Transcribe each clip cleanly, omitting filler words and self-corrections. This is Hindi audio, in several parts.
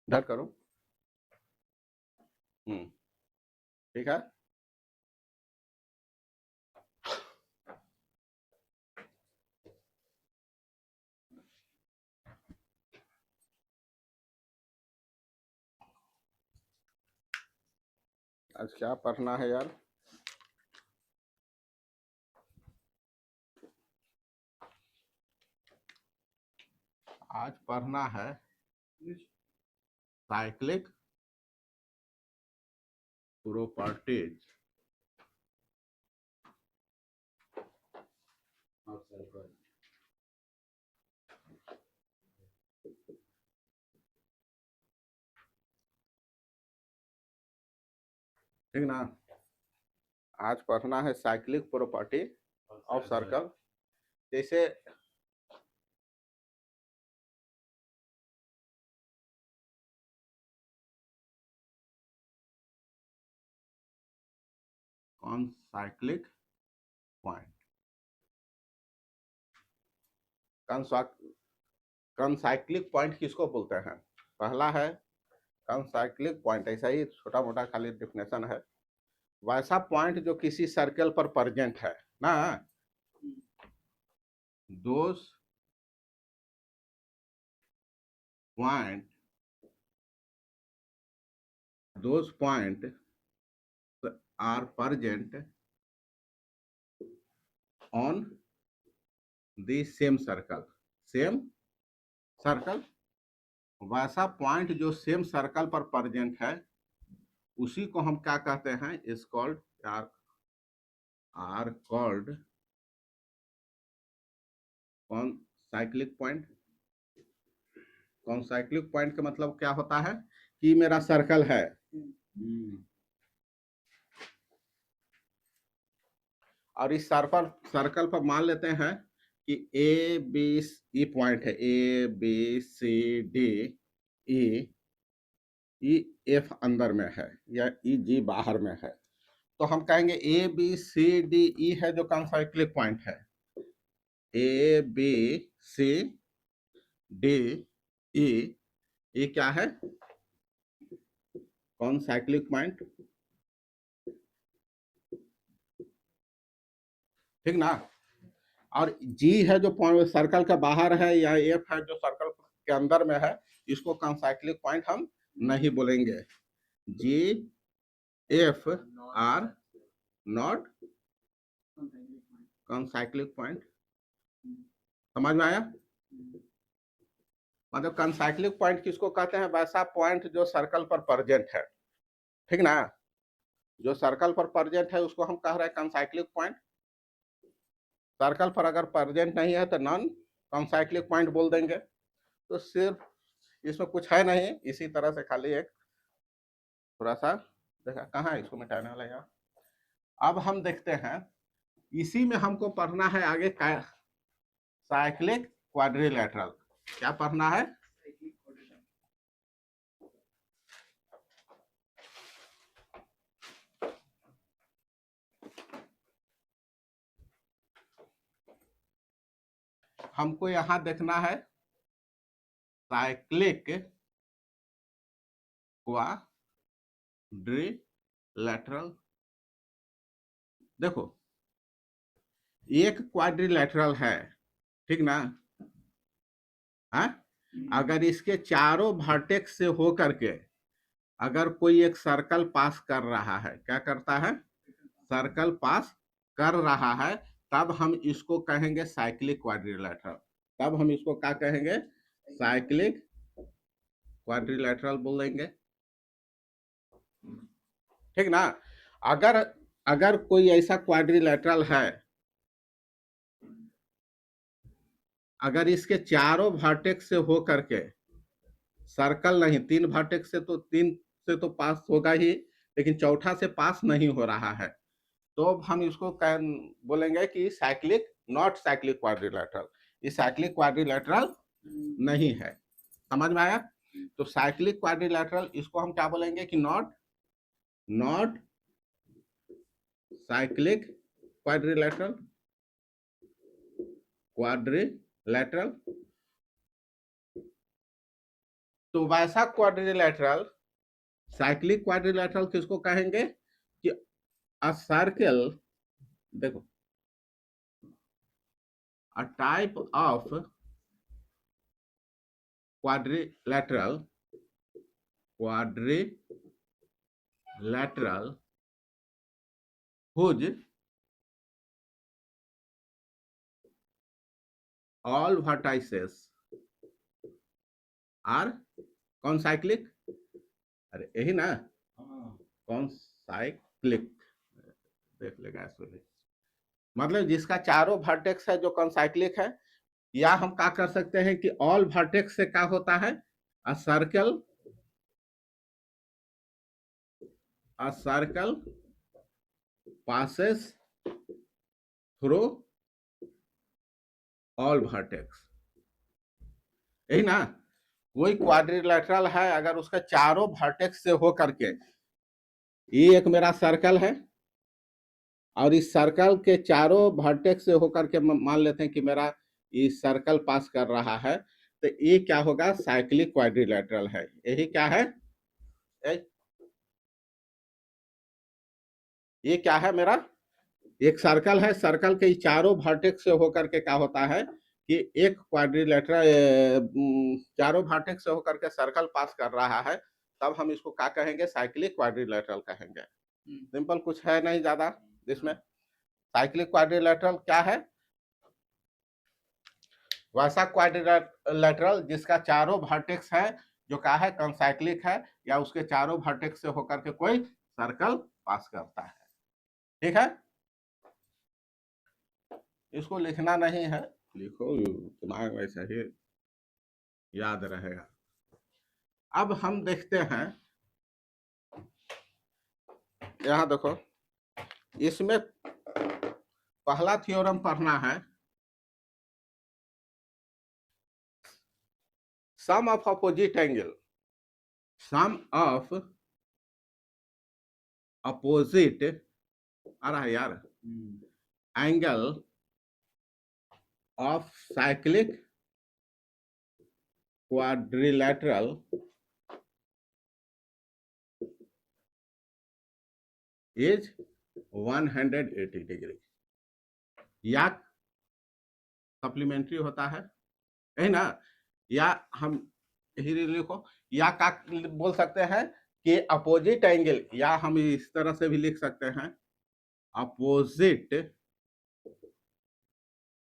डर करो। ठीक है। आज क्या पढ़ना है यार? आज पढ़ना है साइक्लिक प्रॉपर्टीज और सर्कल। ठीक ना? आज पढ़ना है साइक्लिक प्रॉपर्टी ऑफ सर्कल। जैसे कॉनसाइक्लिक पॉइंट। कॉनसाइक्लिक पॉइंट किसको बोलते हैं? पहला है कॉनसाइक्लिक पॉइंट, ऐसा ही छोटा मोटा खाली डिफिनेशन है। वैसा पॉइंट जो किसी सर्कल पर प्रेजेंट है ना, those point are present on the same circle. वैसा पॉइंट जो सेम सर्कल पर प्रेजेंट है उसी को हम क्या कहते हैं? Is called or called concyclic point. Concyclic point का मतलब क्या होता है कि मेरा सर्कल है, और इस सर्कल पर मान लेते हैं कि ए बी ई पॉइंट है, A B C D E, E F अंदर में है या ई जी बाहर में है। तो हम कहेंगे ए बी सी डी ई है जो कॉनसाइक्लिक पॉइंट है। ए बी सी डी ई, ये क्या है? कॉनसाइक्लिक पॉइंट। ठीक ना? और जी है जो सर्कल के बाहर है, या एफ है जो सर्कल के अंदर में है, इसको कॉनसाइक्लिक पॉइंट हम नहीं बोलेंगे। जी एफ आर नॉट कॉनसाइक्लिक पॉइंट। समझ में आया? मतलब कॉनसाइक्लिक पॉइंट किसको कहते हैं? वैसा पॉइंट जो सर्कल पर प्रेजेंट है। ठीक ना? जो सर्कल पर प्रेजेंट है उसको हम कह रहे हैं कॉनसाइक्लिक पॉइंट। सर्कल पर अगर प्रेजेंट नहीं है तो नॉन कॉनसाइक्लिक पॉइंट बोल देंगे। तो सिर्फ इसमें कुछ है नहीं, इसी तरह से खाली एक थोड़ा सा देखा कहाँ है, इसको मिटाने वाला यार। अब हम देखते हैं, इसी में हमको पढ़ना है आगे साइक्लिक क्वाड्रिलेटरल। क्या पढ़ना है? हमको यहां देखना है साइक्लिक क्वाड्रिलेटरल। देखो, एक क्वाड्रिलेटरल है, ठीक ना? है? अगर इसके चारों वर्टेक्स से हो करके अगर कोई एक सर्कल पास कर रहा है, क्या करता है? सर्कल पास कर रहा है, तब हम इसको कहेंगे साइक्लिक क्वाड्रिलेटरल। तब हम इसको क्या कहेंगे? साइक्लिक क्वाड्रिलेटरल बोलेंगे। ठीक ना? अगर अगर कोई ऐसा क्वाड्रिलेटरल है, अगर इसके चारों वर्टेक्स से हो करके सर्कल नहीं, तीन वर्टेक्स से तो पास होगा ही, लेकिन चौथा से पास नहीं हो रहा है, तो हम इसको बोलेंगे कि साइक्लिक नॉट साइक्लिक क्वाड्रिलेटरल। ये साइक्लिक क्वाड्रिलेटरल नहीं है। समझ में आया? तो साइक्लिक क्वाड्रिलेटरल इसको हम क्या बोलेंगे कि नॉट साइक्लिक क्वाड्रिलेटरल। तो वैसा क्वाड्रिलेटरल, साइक्लिक क्वाड्रिलेटरल किसको कहेंगे कि अ सर्कल, देखो, a type of quadrilateral whose all vertices are concyclic, अरे यही ना, कॉन्साइक्लिक, देख लेगा इसको भी, मतलब जिसका चारों वर्टेक्स है जो कॉन्साइक्लिक है, या हम क्या कर सकते हैं कि ऑल वर्टेक्स से क्या होता है, a circle passes through all vertex, यही ना। कोई क्वाड्रिलेटरल है अगर उसका चारों वर्टेक्स से हो करके, ये एक मेरा सर्कल है और इस सर्कल के चारों वर्टेक्स से होकर के मान लेते हैं कि मेरा ये सर्कल पास कर रहा है, तो ये क्या होगा, साइक्लिक क्वाड्रिलेटरल है। यही क्या है, ये क्या है, मेरा एक सर्कल है, सर्कल के चारों वर्टेक्स से होकर के क्या होता है कि एक क्वाड्रिलेटरल, चारों वर्टेक्स से होकर के सर्कल पास कर रहा है, तब हम इसको क्या कहेंगे, साइक्लिक क्वाड्रिलेटरल कहेंगे। सिंपल, कुछ है नहीं ज्यादा इसमें। साइक्लिक क्वाड्रिलेटरल क्या है, वैसा क्वाड्रिलेटरल जिसका चारों वर्टेक्स है जो क्या है, कॉन्साइक्लिक है, या उसके चारों वर्टेक्स से होकर के कोई सर्कल पास करता है। ठीक है, इसको लिखना नहीं है, लिखो, दिमाग में सही याद रहेगा। अब हम देखते हैं, यहां देखो, इसमें पहला थ्योरम पढ़ना है, sum of opposite angle, sum of opposite, आ रहा है यार, angle of cyclic quadrilateral is 180 degree, या सप्लीमेंट्री होता है ना, या हम यही लिखो, या का बोल सकते हैं कि अपोजिट एंगल, या हम इस तरह से भी लिख सकते हैं, opposite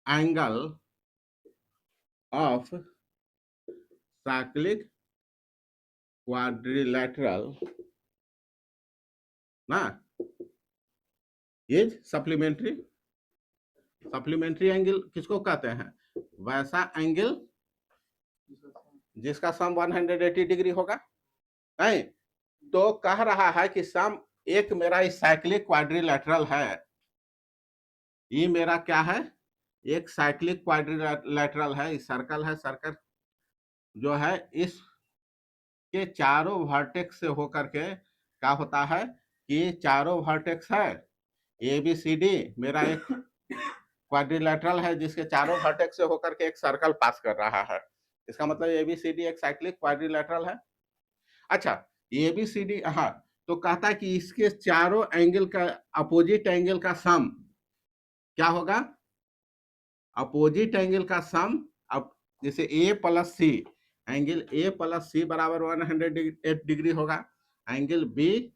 angle of cyclic quadrilateral ना इज सप्लीमेंट्री। सप्लीमेंट्री एंगल किसको कहते हैं, वैसा एंगल जिसका सम 180 डिग्री होगा, नहीं तो कह रहा है कि सम, एक मेरा इस साइक्लिक क्वाड्रिलेटरल है, ये मेरा क्या है, एक साइक्लिक क्वाड्रिलेटरल है, इस सर्कल है, सर्कल जो है इस के चारों वर्टेक्स से होकर के क्या होता है कि चारों वर्टेक्स है, ए बी सी डी मेरा एक क्वाड्रिलेटरल है जिसके चारों वर्टेक्स से होकर के एक सर्कल पास कर रहा है, इसका मतलब ए बी सी डी एक साइक्लिक क्वाड्रिलेटरल है। अच्छा, ए बी सी डी, हाँ, तो कहता है कि इसके चारों एंगल का अपोजिट एंगल का सम क्या होगा, अपोजिट एंगल का सम, अब जैसे A plus C, angle A plus C बराबर 108 डिग्री होगा, एंगल बी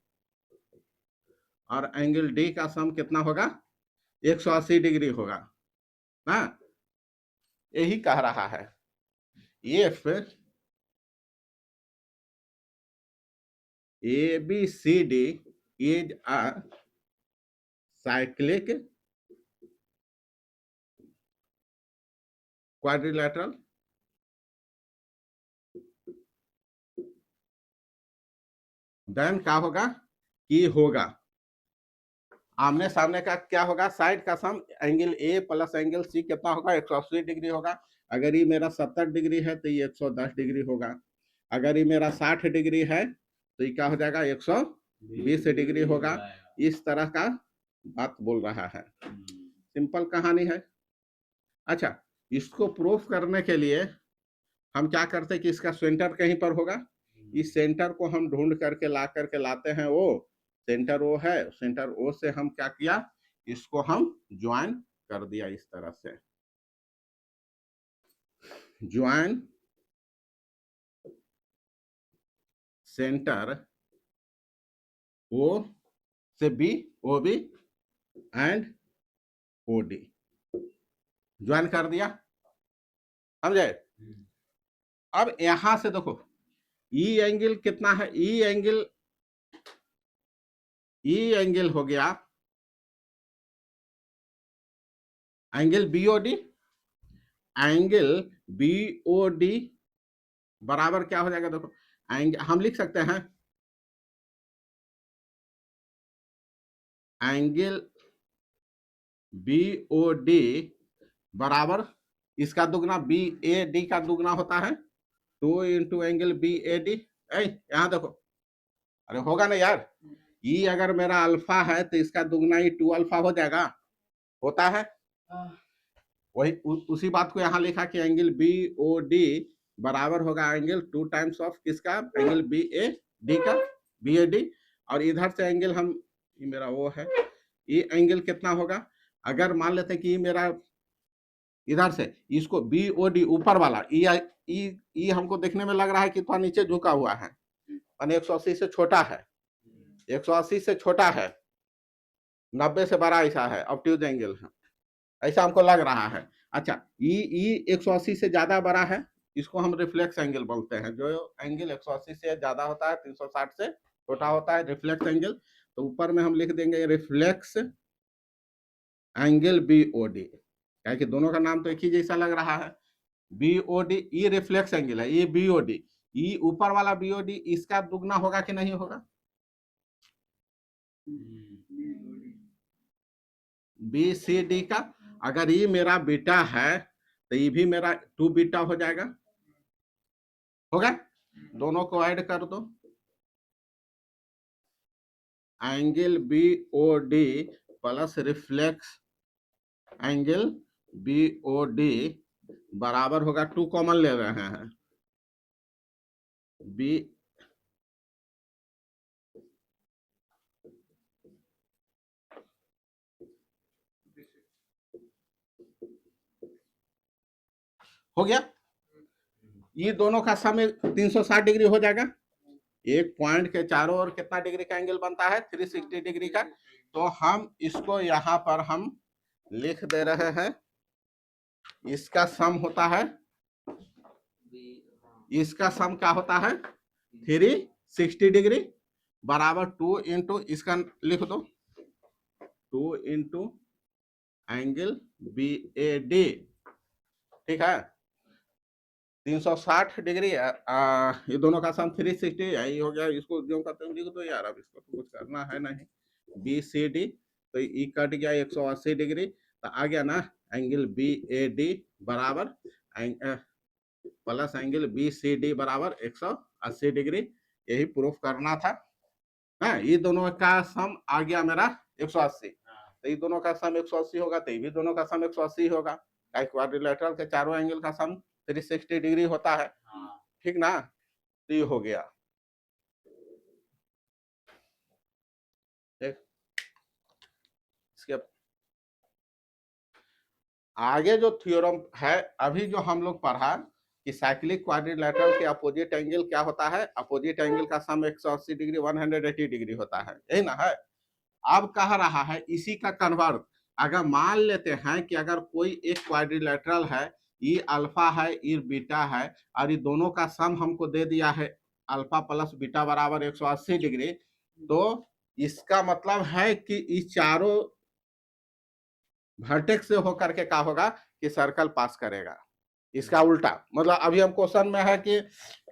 और एंगल डी का सम कितना होगा, 180 डिग्री होगा ना, यही कह रहा है। If A B C D is a cyclic quadrilateral, then क्या होगा कि होगा आमने सामने का क्या होगा, साइड का sum, angle A plus angle C कितना होगा, 180 डिग्री होगा। अगर ये मेरा 70 डिग्री है तो ये 110 डिग्री होगा, अगर ये मेरा 60 डिग्री है तो ये क्या हो जाएगा, 120 डिग्री होगा। इस तरह का बात बोल रहा है, सिंपल कहानी है। अच्छा, इसको प्रूफ करने के लिए हम क्या करते हैं कि इसका सेंटर कहीं पर होगा, इस सेंटर को हम ढूंढ करके ला करके लाते हैं, वो सेंटर ओ है, सेंटर ओ से हम क्या किया, इसको हम ज्वाइन कर दिया इस तरह से, ज्वाइन सेंटर ओ से B, O B and O D, join कर दिया, समझे। अब यहां से देखो ई एंगल कितना है, ई एंगल हो गया एंगल बीओडी, एंगल बीओडी बराबर क्या हो जाएगा, देखो एंगल हम लिख सकते हैं, एंगल बीओडी बराबर इसका दुगना बी ए डी का दुगना होता है, 2 into angle B A D. यहां देखो, अरे होगा ना यार, ई अगर मेरा अल्फा है तो इसका दुगना ही 2 अल्फा हो जाएगा, होता है। वही उसी बात को यहाँ लिखा कि एंगल बी ओ डी बराबर होगा एंगल 2 टाइम्स ऑफ किसका, एंगल बी ए डी का, बी ए डी। और इधर से एंगल हम, ये मेरा वो है, ये एंगल कितना होगा, अगर मान लेते हैं कि मेरा इधर से इसको बी ओ डी ऊपर वाला ई हमको देखने में लग रहा है कि थोड़ा नीचे झुका हुआ है, 180 से छोटा है, 180 से छोटा है, 90 से बड़ा ऐसा है, ऑब्ट्यूज एंगल है, ऐसा हमको लग रहा है। अच्छा, ई 180 से ज्यादा बड़ा है, इसको हम रिफ्लेक्स एंगल बोलते हैं, जो एंगल 180 से ज्यादा होता है, 360 से छोटा होता है, रिफ्लेक्स एंगल। तो ऊपर में हम लिख देंगे रिफ्लेक्स एंगल बीओडी, क्या कि दोनों का नाम तो एक ही जैसा लग रहा है, बीओडी, ई रिफ्लेक्स एंगल है, ये बीओडी, ई ऊपर वाला बीओडी इसका दुगना होगा कि नहीं होगा, बी सी डी का। अगर ये मेरा बीटा है तो ये भी मेरा 2 बीटा हो जाएगा, होगा, दोनों को ऐड कर दो, angle B O D plus reflex angle B O D बराबर होगा, 2 कॉमन ले रहे हैं, बी हो गया, ये दोनों का सम 360 डिग्री हो जाएगा, एक पॉइंट के चारों ओर कितना डिग्री का एंगल बनता है, 360 डिग्री का। तो हम इसको यहां पर हम लिख दे रहे हैं, इसका सम होता है, इसका सम क्या होता है, 360 डिग्री बराबर 2 इंटू इसका लिख दो, 2 into angle B A D, ठीक है, 360 डिग्री, ये दोनों का सम 360 यही हो गया, इसको जो कहते हैं लिख दो यार, अब इसको तो कुछ करना है नहीं, बी सी डी, तो ई कट गया 180 डिग्री, तो आ गया ना एंगल बी ए डी बराबर plus angle B C D बराबर 180 डिग्री, यही प्रूफ करना था। हाँ, ये दोनों का सम आ गया मेरा 180, तो ये दोनों का सम 180 होगा, तो ये भी दोनों का सम 180 होगा, क्वाड्रिलेटरल के चारों एंगल का सम 360 डिग्री होता है, ठीक ना, तो ये हो गया, ठीक। इसके आगे जो थ्योरम है अभी जो हम लोग पढ़ा कि साइक्लिक क्वाड्रिलेटरल के अपोजिट एंगल क्या होता है, अपोजिट एंगल का सम 180 डिग्री 180 डिग्री होता है, यही ना है। अब कह रहा है इसी का कन्वर्ट, अगर मान लेते हैं कि अगर कोई एक क्वाड्रिलेटरल है, ये अल्फा है, ये बीटा है, और ये दोनों का सम हमको दे दिया है अल्फा प्लस बीटा बराबर 180 डिग्री, तो इसका मतलब है कि इस चारों वर्टेक्स से होकर के क्या होगा कि सर्कल पास करेगा, इसका उल्टा, मतलब अभी हम क्वेश्चन में है कि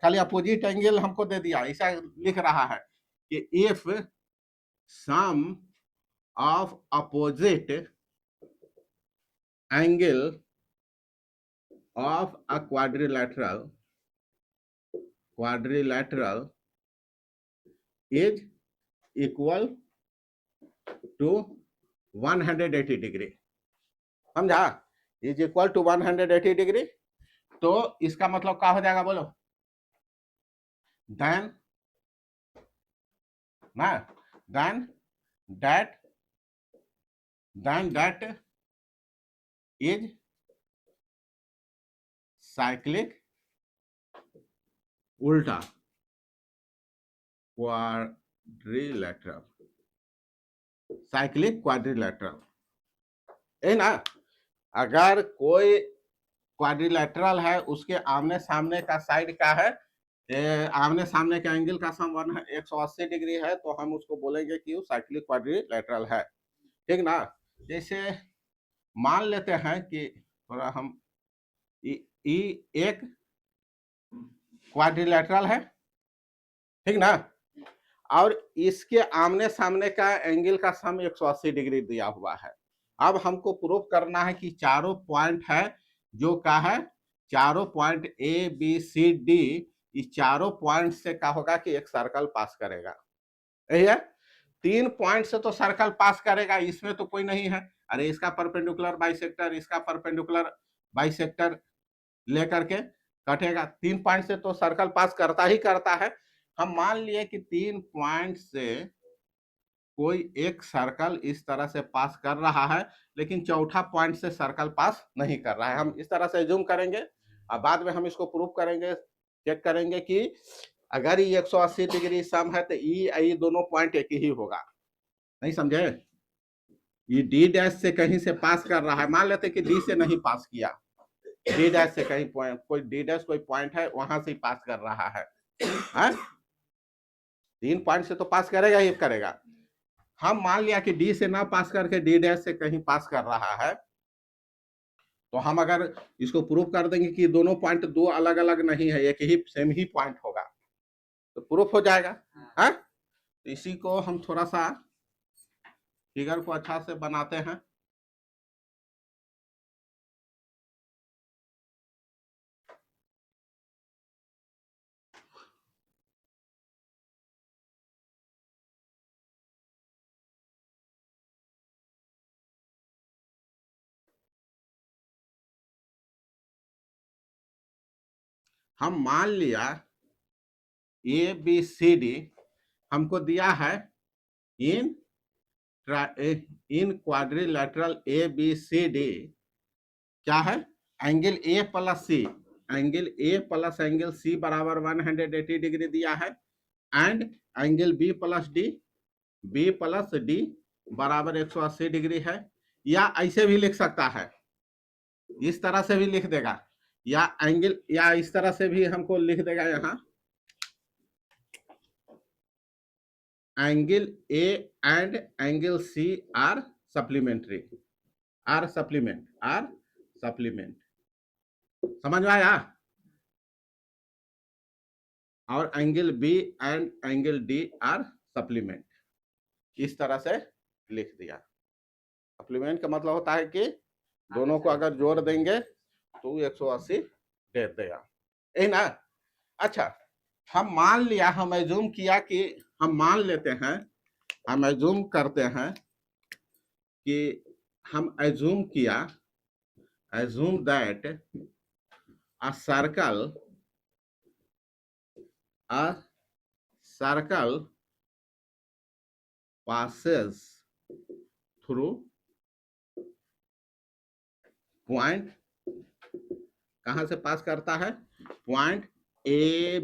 खाली अपोजिट एंगल हमको दे दिया, ऐसा लिख रहा है कि if sum of opposite angle of a quadrilateral is equal to 180 degree, समझा, इज इक्वल टू 180 डिग्री, तो इसका मतलब क्या हो जाएगा बोलो, देन ना, देन दैट इज साइक्लिक उल्टा क्वाड्रिलेटरल, साइक्लिक क्वाड्रिलेटरल है ना। अगर कोई क्वाड्रिलेटरल है, उसके आमने सामने का साइड क्या है, आमने सामने का एंगल का सम 180 डिग्री है, तो हम उसको बोलेंगे कि वो साइक्लिक क्वाड्रिलेटरल है, ठीक ना। जैसे मान लेते हैं कि थोड़ा हम एक क्वाड्रिलेटरल है, ठीक ना, और इसके आमने सामने का एंगल का सम 180 डिग्री दिया हुआ है। अब हमको प्रूफ करना है कि चारों पॉइंट है जो क्या है, चारों point A B C D, इस चारों पॉइंट से क्या होगा कि एक सर्कल पास करेगा, यही है। 3 पॉइंट से तो सर्कल पास करेगा, इसमें तो कोई नहीं है। अरे इसका परपेंडिकुलर बाइसेक्टर, इसका परपेंडिकुलर बाइसेक्टर लेकर के कटेगा, 3 पॉइंट से तो सर्कल पास करता ही करता है। हम मान लिए कि 3 पॉइंट से कोई एक सर्कल इस तरह से पास कर रहा है, लेकिन चौथा पॉइंट से सर्कल पास नहीं कर रहा है। हम इस तरह से जूम करेंगे और बाद में हम इसको प्रूव करेंगे, चेक करेंगे कि अगर ये 180 डिग्री सम है तो ई दोनों पॉइंट एक ही होगा। नहीं समझे, ये डी डैश से कहीं से पास कर रहा है, मान लेते कि डी से नहीं पास किया, डी डैश से कहीं पॉइंट, कोई डी डैश कोई पॉइंट है वहां से पास कर रहा है, 3 पॉइंट से तो पास करेगा ही करेगा। हम मान लिया कि डी से ना पास करके डी डैश से कहीं पास कर रहा है, तो हम अगर इसको प्रूव कर देंगे कि दोनों पॉइंट दो अलग अलग नहीं है, एक ही सेम ही पॉइंट होगा, तो प्रूफ हो जाएगा। है तो इसी को हम थोड़ा सा फिगर को अच्छा से बनाते हैं। हम मान लिया ए बी सी डी हमको दिया है in quadrilateral A B C D, क्या है, angle A plus C, angle A plus angle C बराबर 180 डिग्री दिया है, and angle B plus D बराबर 180 डिग्री है। या ऐसे भी लिख सकता है, इस तरह से भी लिख देगा, या एंगल, या इस तरह से भी हमको लिख देगा, यहाँ angle A and angle C are supplementary, are supplement, समझ में आया। और angle B and angle D are supplement, इस तरह से लिख दिया। सप्लीमेंट का मतलब होता है कि दोनों को अगर जोड़ देंगे तो 180 दे देगा, यही ना। अच्छा, हम मान लिया, हम एज्यूम किया कि, हम मान लेते हैं, हम एज्यूम करते हैं कि, हम एज्यूम किया, assume that a circle passes through point, कहां से पास करता है, point A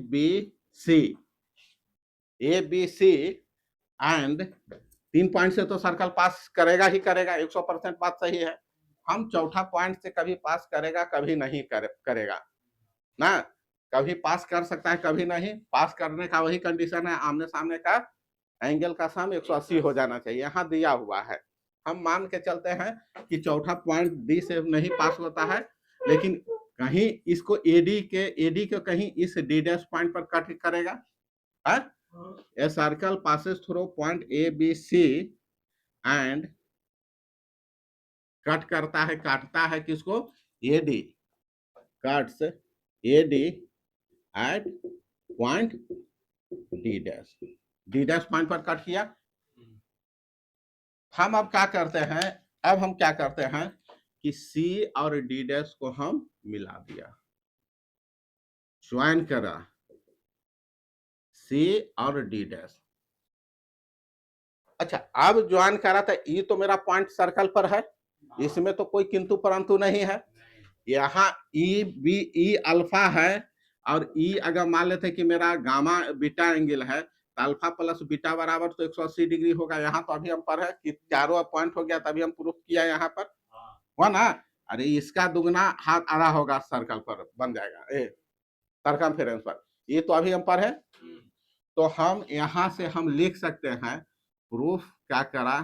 B C and 3 point से तो सर्कल पास करेगा ही करेगा, 100% बात सही है। हम चौथा पॉइंट से कभी पास करेगा कभी नहीं करेगा ना, कभी पास कर सकता है कभी नहीं। पास करने का वही कंडीशन है, आमने सामने का एंगल का सम 180 हो जाना चाहिए, यहाँ दिया हुआ है। हम मान के चलते हैं कि चौथा पॉइंट डी से नहीं पास होता है, लेकिन कहीं इसको एडी के कहीं इस डी डैश पॉइंट पर कट करेगा। A circle passes through point A B C and cut करता है, काटता है किसको, AD, cuts AD at point D dash point पर कट किया। हम अब क्या करते हैं, अब हम क्या करते हैं कि सी और डी डैश को हम मिला दिया, ज्वाइन करा सी और डी डैश। अच्छा, अब ज्वाइन करा था, ई तो मेरा पॉइंट सर्कल पर है, इसमें तो कोई किंतु परंतु नहीं है। यहाँ ई बी ई अल्फा है, और ई अगर मान लेते कि मेरा गामा बीटा एंगल है, तो अल्फा प्लस बीटा बराबर तो 180 डिग्री होगा। यहाँ तो अभी हम पर है कि चारों पॉइंट हो गया, तभी हम प्रूफ किया यहाँ पर, हुआ ना। अरे इसका दुगना हाथ आधा होगा, सर्कल पर बन जाएगा ए सर्कमफेरेंस पर। ये तो अभी हम पर है, तो हम यहाँ से हम लिख सकते हैं प्रूफ क्या करा।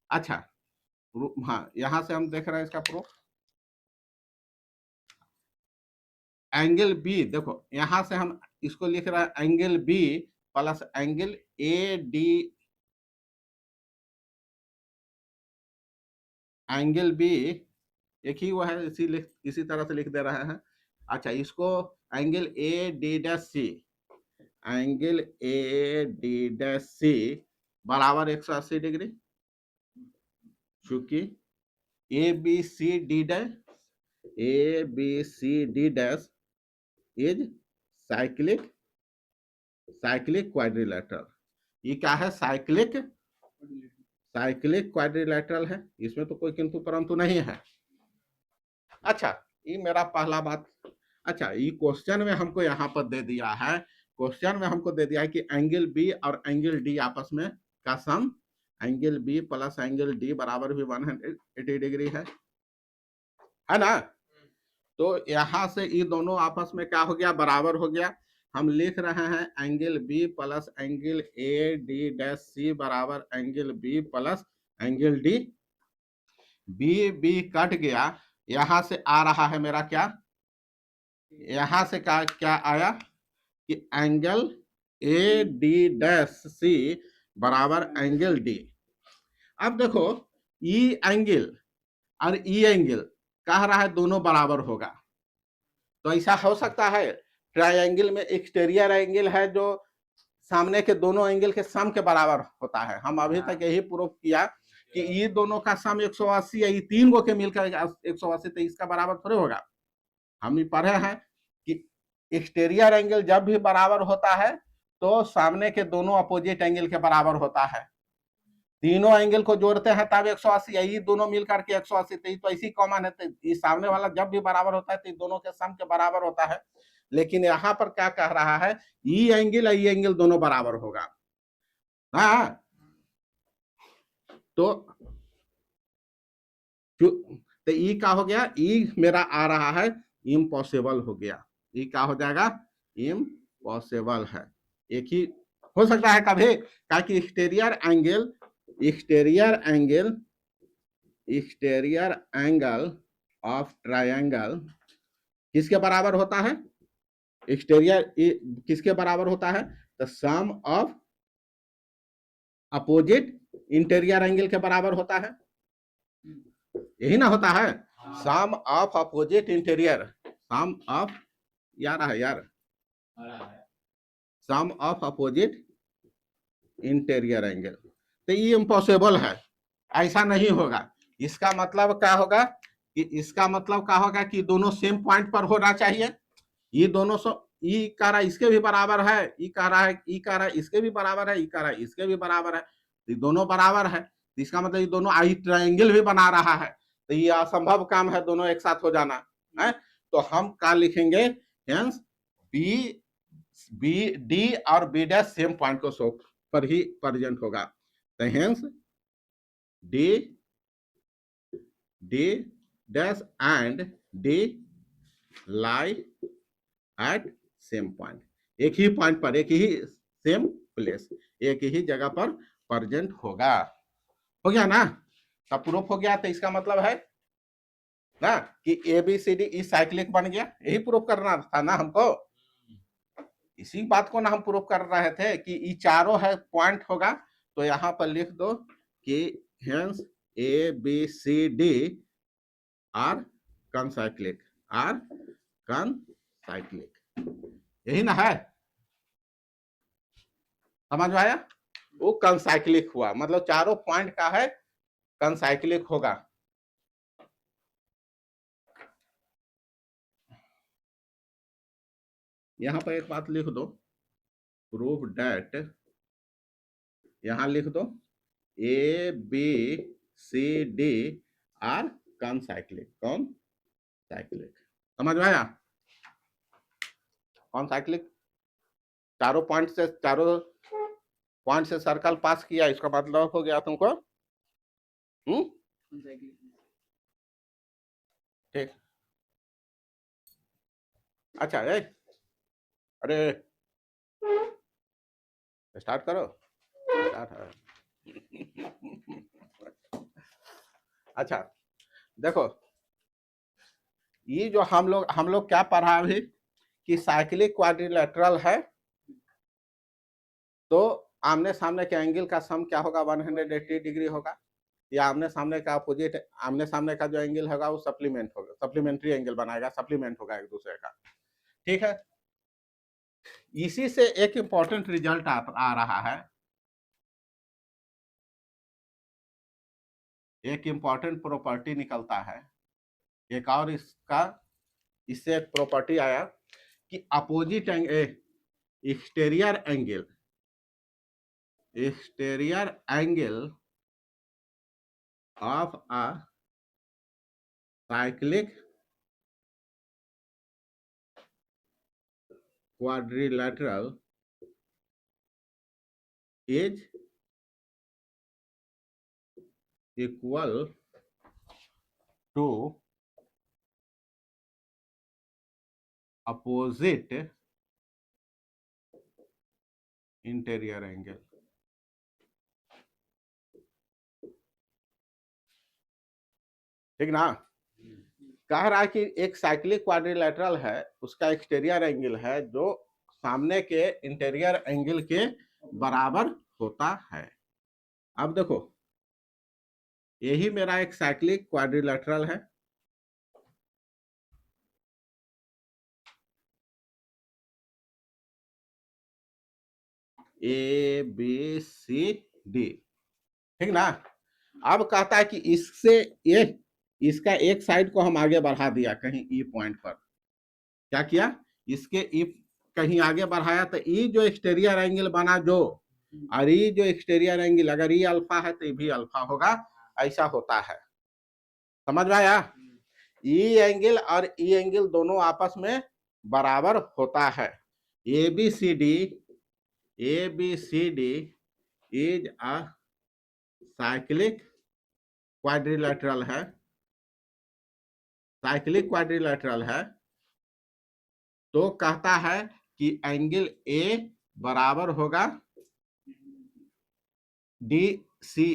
अच्छा प्रूफ, हाँ यहाँ से हम देख रहे हैं इसका प्रूफ। एंगल बी, देखो यहां से हम इसको लिख रहे हैं angle B plus angle A D, angle B एक ही वो है, इसी तरह से लिख दे रहे हैं। अच्छा इसको angle A D dash C, angle A D dash C बराबर 180 डिग्री, चूंकि A B C D dash, A B C D dash is cyclic, cyclic quadrilateral. ये क्या है? साइक्लिक, साइक्लिक क्वाड्रिलेटरल है, इसमें तो कोई किंतु परंतु नहीं है। अच्छा ये मेरा पहला बात। अच्छा ये क्वेश्चन में हमको यहाँ पर दे दिया है, क्वेश्चन में हमको दे दिया है कि एंगल बी और एंगल डी आपस में का sum, angle B plus angle D बराबर भी 180 डिग्री है ना। तो यहाँ से ये दोनों आपस में क्या हो गया? बराबर हो गया। हम लिख रहे हैं angle B plus angle A D dash C बराबर angle B plus angle D. B B cut गया, यहां से आ रहा है मेरा क्या, यहां से क्या क्या आया कि angle A D dash C बराबर एंगल डी। अब देखो ई एंगल और ई एंगल कह रहा है दोनों बराबर होगा, तो ऐसा हो सकता है? ट्रायंगल में एक्सटीरियर एंगल है जो सामने के दोनों एंगल के सम के बराबर होता है। हम अभी तक यही प्रूफ किया कि ये दोनों का सम 180 है, ये तीन गो के मिलकर 180, तो इसका बराबर थोड़े होगा। हम ये पढ़े हैं कि एक्सटीरियर एंगल जब भी बराबर होता है तो सामने के दोनों अपोजिट एंगल के बराबर होता है। तीनों एंगल को जोड़ते हैं तब 180, ये दोनों मिलकर के 180, तो ऐसी कॉमन है, तो ये सामने वाला जब भी बराबर होता है तो दोनों के सम के बराबर होता है। लेकिन यहाँ पर क्या कह रहा है, ई एंगल और ई एंगल दोनों बराबर होगा। हाँ तो ई क्या हो गया? ई मेरा आ रहा है इम्पॉसिबल हो गया। ई क्या हो जाएगा? इम्पॉसिबल है। एक ही हो सकता है कभी, ताकि exterior angle, exterior angle, exterior angle of triangle किसके बराबर होता है? एक्सटीरियर किसके बराबर होता है? The sum of opposite interior angle के बराबर होता है, यही ना होता है? Sum of opposite interior, sum of, यार है यार, sum of opposite interior angle. तो ये इम्पॉसिबल है, ऐसा नहीं होगा। इसका मतलब क्या होगा कि, इसका मतलब क्या होगा कि दोनों सेम पॉइंट पर होना चाहिए। ये दोनों ई कह रहा इसके भी बराबर है, ई कह रहा है, ई कह रहा है इसके भी बराबर है, ई कह रहा है इसके भी बराबर है, तो दोनों बराबर है। तो इसका मतलब ये दोनों आई ट्रायंगल भी बना रहा है, तो ये असंभव काम है दोनों एक साथ हो जाना है। तो हम क्या लिखेंगे? हेंस बी बी डी और बी डैश सेम पॉइंट को शो पर ही प्रेजेंट होगा। तो hence D D dash and D lie at same point, एक ही पॉइंट पर, एक ही सेम प्लेस, एक ही जगह पर प्रेजेंट होगा। हो गया ना? तब प्रूफ हो गया। तो इसका मतलब है ना कि A B C D E cyclic बन गया। यही प्रूफ करना था ना हमको, इसी बात को ना हम प्रूफ कर रहे थे कि ये चारों है पॉइंट होगा। तो यहाँ पर लिख दो कि hence A B C D are concyclic, are concyclic, यही ना है? समझ में आया? वो कनसाइक्लिक हुआ, मतलब चारों पॉइंट का है कनसाइक्लिक होगा। यहां पर एक बात लिख दो, प्रूफ डैट, यहां लिख दो A B C D are concyclic, concyclic, समझ में आया? कौन साइक्लिक, चारों पॉइंट से सर्कल पास किया, इसका मतलब हो गया तुमको ठीक। अच्छा अरे स्टार्ट करो, स्टार्ट है। अच्छा देखो, ये जो हम लोग क्या पढ़ा अभी कि साइक्लिक क्वाड्रिलेटरल है, तो आमने सामने के एंगल का सम क्या होगा, 180 डिग्री होगा, या आमने सामने का अपोजिट, आमने सामने का जो एंगल होगा वो सप्लीमेंट होगा, सप्लीमेंट्री एंगल बनाएगा, सप्लीमेंट होगा एक दूसरे का, ठीक है। इसी से एक इंपॉर्टेंट रिजल्ट आ रहा है, एक इंपॉर्टेंट प्रॉपर्टी निकलता है, एक और इससे एक प्रॉपर्टी आया कि opposite exterior angle of a cyclic quadrilateral is equal to opposite interior angle। ठीक ना? कह रहा है कि एक साइक्लिक क्वाड्रिलेटरल है, उसका एक्सटीरियर एंगल है जो सामने के इंटीरियर एंगल के बराबर होता है। अब देखो, यही मेरा एक साइक्लिक क्वाड्रिलेटरल है, ए बी सी डी, ठीक ना? अब कहता है कि इससे इसका एक साइड को हम आगे बढ़ा दिया कहीं ई पॉइंट पर, क्या किया, इसके ई कहीं आगे बढ़ाया, तो ई जो एक्सटीरियर एंगल बना जो, और ई जो एक्सटीरियर एंगल अगर ई अल्फा है तो ये भी अल्फा होगा, ऐसा होता है, समझ में आया? ई एंगल और ई एंगल दोनों आपस में बराबर होता है। A B C D is a cyclic quadrilateral है, साइक्लिक क्वाड्रिलेटरल है, तो कहता है कि एंगल ए बराबर होगा डी सी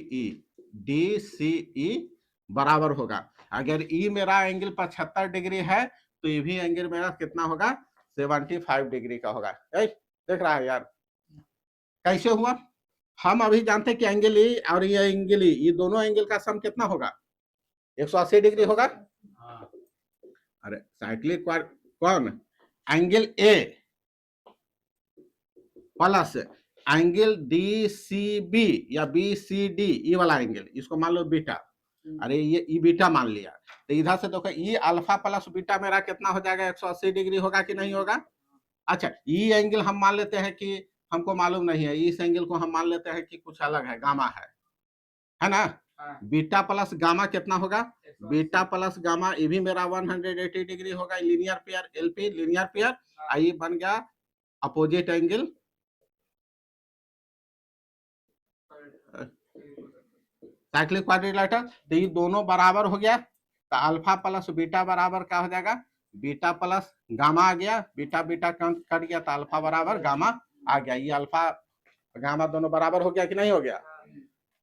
ई बराबर होगा, अगर ई मेरा एंगल 75 डिग्री है तो ये भी एंगल मेरा कितना होगा, 75 डिग्री का होगा। देख रहा है यार कैसे हुआ? हम अभी जानते हैं कि एंगल ई और ये एंगल ई, ये दोनों एंगल का सम कितना होगा, 180 डिग्री होगा। अरे साइक्लिक कौन, angle A plus angle D C B या बी सी डी, ये वाला एंगल, इसको मान लो बीटा, अरे ये बीटा मान लिया, तो इधर से देखो ये अल्फा प्लस बीटा मेरा कितना हो जाएगा, 180 डिग्री होगा कि नहीं होगा? अच्छा, ये एंगल हम मान लेते हैं कि हमको मालूम नहीं है, इस एंगल को हम मान लेते हैं कि कुछ अलग है, गामा है ना? बीटा प्लस गामा कितना होगा, बीटा प्लस गामा, ये भी मेरा 180 डिग्री होगा, linear pair, LP linear pair, ये बन गया अपोजिट एंगल, साइक्लिक क्वाड्रिलेटरल, तो ये दोनों बराबर हो गया, तो अल्फा प्लस बीटा बराबर क्या हो जाएगा, बीटा प्लस गामा आ गया, बीटा बीटा कट गया तो अल्फा बराबर गामा आ गया, ये अल्फा गामा दोनों बराबर हो गया कि नहीं हो गया?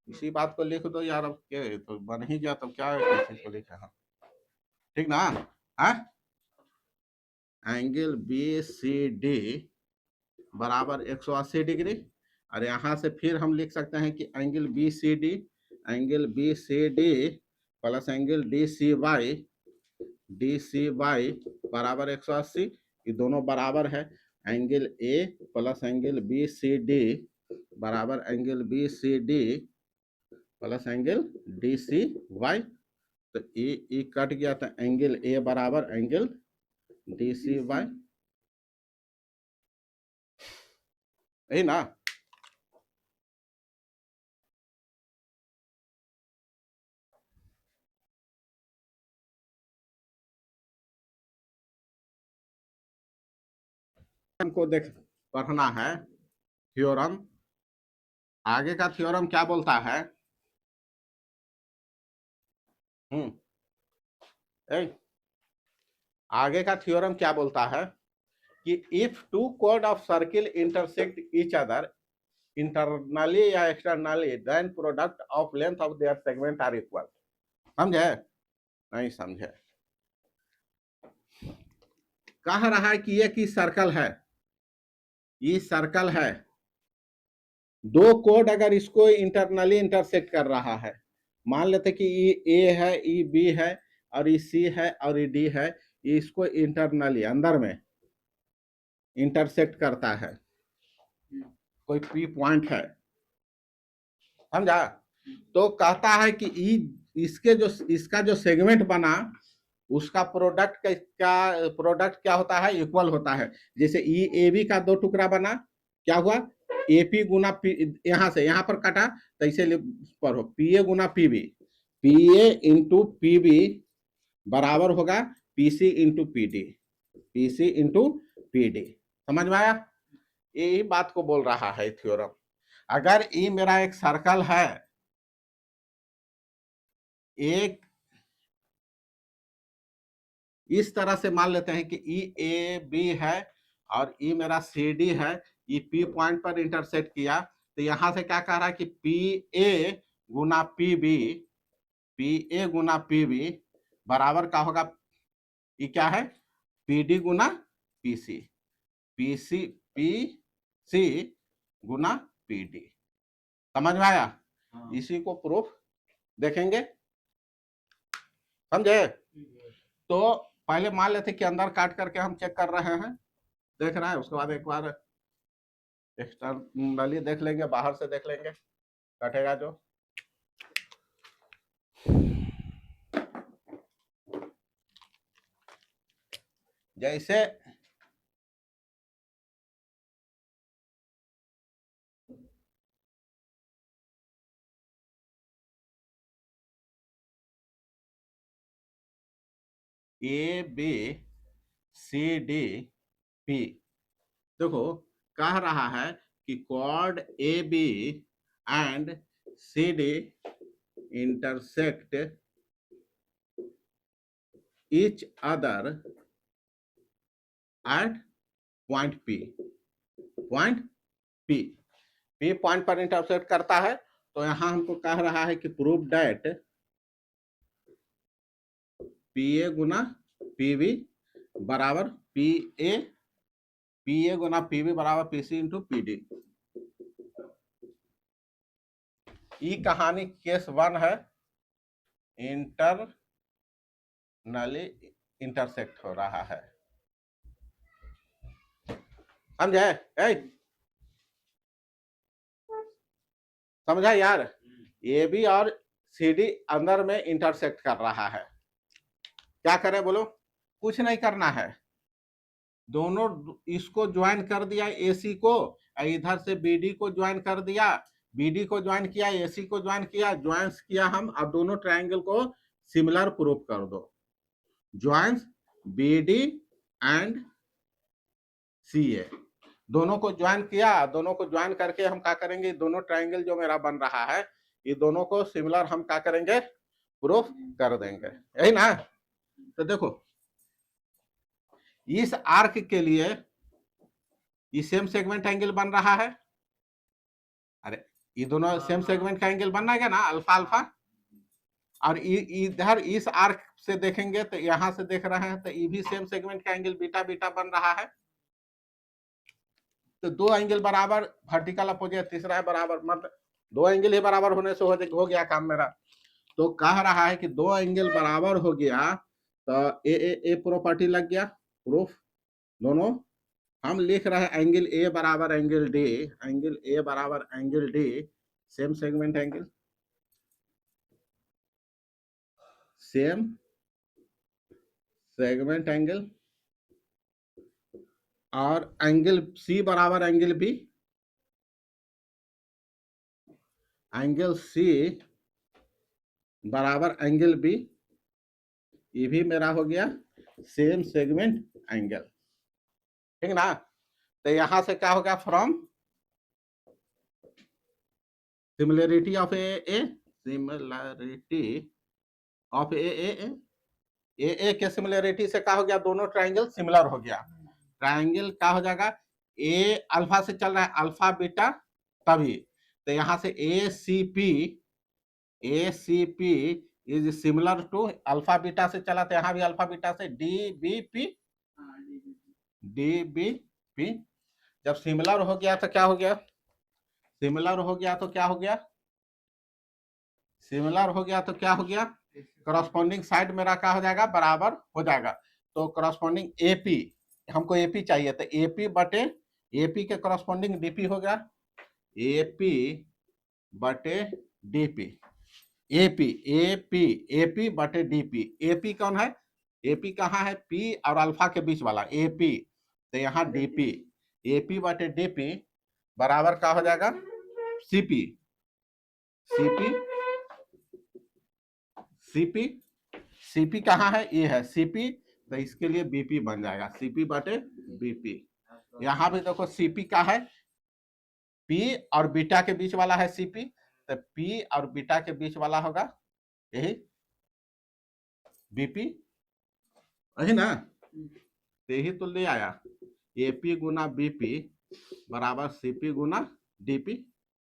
इसी बात को लिख दो यार, अब क्या तो बन ही गया, तब क्या है किसी को लिखा है, ठीक ना? हाँ, एंगल बी सी डी बराबर 180 डिग्री, और यहां से फिर हम लिख सकते हैं कि angle B C D plus angle D C Y बराबर 180, ये दोनों बराबर है, angle A plus angle B C D बराबर angle B C D plus angle D C Y, तो ई कट गया, तो एंगल ए बराबर एंगल डी सी वाई, यही ना। हमको देख पढ़ना है थ्योरम। आगे का थ्योरम क्या बोलता है? हम्म ए, आगे का थ्योरम क्या बोलता है कि इफ टू कोड of circle intersect each other internally या externally then product of length of their segment are equal. समझे? नहीं समझे? कह रहा है कि ये की सर्कल है, ये सर्कल है, दो कोड अगर इसको इंटरनली इंटरसेक्ट कर रहा है, मान लेते कि ई ए है, ई बी है, और ई सी है, और ई डी है, इसको इंटरनली अंदर में इंटरसेक्ट करता है, कोई पी पॉइंट है, समझा? तो कहता है कि इसके जो इसका जो सेगमेंट बना उसका प्रोडक्ट क्या होता है? इक्वल होता है। जैसे ई ए बी का दो टुकड़ा बना, क्या हुआ? एपी गुना पी, यहां से यहां पर काटा तो इसे पढ़ो, पी ए गुना PB, P A into PB बराबर होगा PC into PD, PC into PD. समझ में आया? यही बात को बोल रहा है थ्योरम। अगर ये मेरा एक सर्कल है, एक इस तरह से मान लेते हैं कि ई ए बी है और ई मेरा सी डी है, ये पी पॉइंट पर इंटरसेक्ट किया, तो यहां से क्या कह रहा है कि पी ए गुना पी बी, पी ए गुना पी बी बराबर का होगा, ये क्या है? पी डी गुना P C, P C P C गुना पी डी। समझ में आया? हाँ। इसी को प्रूफ देखेंगे, समझे? तो पहले मान लेते कि अंदर काट करके हम चेक कर रहे हैं, देख रहे हैं, उसके बाद एक बार एक्सटर्नली देख लेंगे, बाहर से देख लेंगे कटेगा जो। जैसे A B C D P, देखो कह रहा है कि chord A B and C D intersect each other at point P, point P, P point पर इंटरसेक्ट करता है। तो यहां हमको कह रहा है कि प्रूव डेट पी ए गुना पी बी बराबर पी ए गुना पी बी बराबर P C into P D. ये कहानी केस 1 है, इंटरनली इंटरसेक्ट हो रहा है, समझे? समझा यार? ए बी और सी डी अंदर में इंटरसेक्ट कर रहा है, क्या करें बोलो? कुछ नहीं करना है, दोनों इसको ज्वाइन कर दिया एसी को, इधर से बीडी को ज्वाइन कर दिया, बीडी को ज्वाइन किया, एसी को ज्वाइन किया, ज्वाइंस किया हम। अब दोनों ट्रायंगल को सिमिलर प्रूफ कर दो, ज्वाइंस बीडी एंड सी ए, दोनों को ज्वाइन किया, दोनों को ज्वाइन करके हम क्या करेंगे? दोनों ट्रायंगल जो मेरा बन रहा है, ये दोनों को सिमिलर हम क्या करेंगे? प्रूफ कर देंगे, यही ना? तो देखो इस आर्क के लिए ये सेम सेगमेंट एंगल बन रहा है, अरे ये दोनों सेम सेगमेंट का एंगल बनना है क्या ना, अल्फा अल्फा। और इधर इस आर्क से देखेंगे तो यहां से देख रहे हैं तो ये भी सेम सेगमेंट का एंगल बीटा बीटा बन रहा है। तो दो एंगल बराबर, वर्टिकल अपोजिट, तीसरा है बराबर, मतलब दो एंगल ही बराबर होने से हो गया काम मेरा। तो कह रहा है कि दो एंगल बराबर हो गया तो ए प्रॉपर्टी लग गया, प्रूफ। दोनों हम लिख रहे हैं एंगल ए बराबर एंगल डी, एंगल ए बराबर angle D same segment angle, same segment angle, और एंगल सी बराबर एंगल बी, एंगल सी बराबर एंगल बी, ये भी मेरा हो गया सेम सेगमेंट एंगल, ठीक ना। तो यहां से क्या हो गया, from similarity of A, similarity of A के सिमिलरिटी से क्या हो गया, दोनों ट्राइंगल सिमिलर हो गया। ट्राइंगल क्या हो जाएगा, ए अल्फा से चल रहा है, अल्फा बीटा तभी, तो यहां से A C P is similar to alpha beta से चला, तो यहां भी अल्फा बीटा से डी बी पी। जब सिमिलर हो गया तो क्या हो गया, सिमिलर हो गया तो क्या हो गया, सिमिलर हो गया तो क्या हो गया, करस्पॉन्डिंग साइड मेरा क्या हो जाएगा, बराबर हो जाएगा। तो करस्पॉन्डिंग एपी, हमको एपी चाहिए, तो एपी बटे एपी के करस्पॉन्डिंग डीपी हो गया, एपी बटे डीपी, एपी एपी एपी बटे डीपी। एपी कौन है, एपी कहाँ है, पी और अल्फा के बीच वाला एपी, तो यहाँ डीपी, एपी बटे डीपी बराबर क्या हो जाएगा, सीपी, सीपी सीपी सीपी कहाँ है, ये है सीपी, तो इसके लिए बीपी बन जाएगा, सीपी बटे बीपी। यहाँ भी देखो सीपी का है, पी और बीटा के बीच वाला है सीपी, तो पी और बीटा के बीच वाला होगा यही बीपी, वही ना, तो यही तो ले आया, एपी गुना बीपी बराबर सीपी गुना डीपी,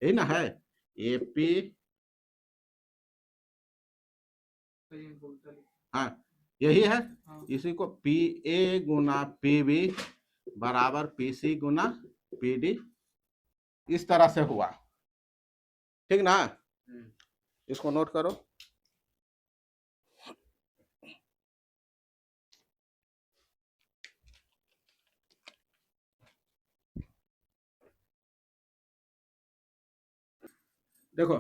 यही ना है, एपी, हाँ यही है, इसी को पी ए गुना पी बी बराबर पी सी गुना पी डी, इस तरह से हुआ, ठीक ना। इसको नोट करो। देखो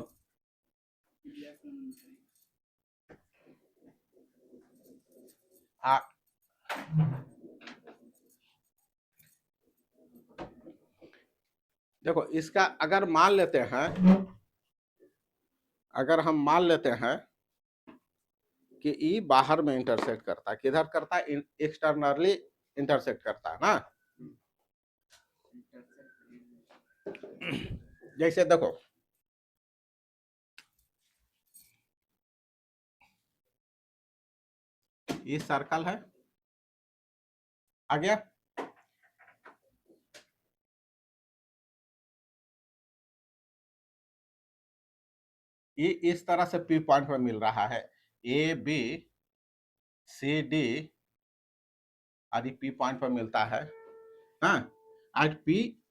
देखो इसका अगर मान लेते हैं, अगर हम मान लेते हैं कि ई बाहर में इंटरसेक्ट करता है, किधर करता है, एक्सटर्नली इंटरसेक्ट करता है ना। जैसे देखो ये सर्कल है, आ गया, ये इस तरह से पी पॉइंट में मिल रहा है, ए बी सी डी आदि पी पॉइंट पर मिलता है, हाँ, आज पी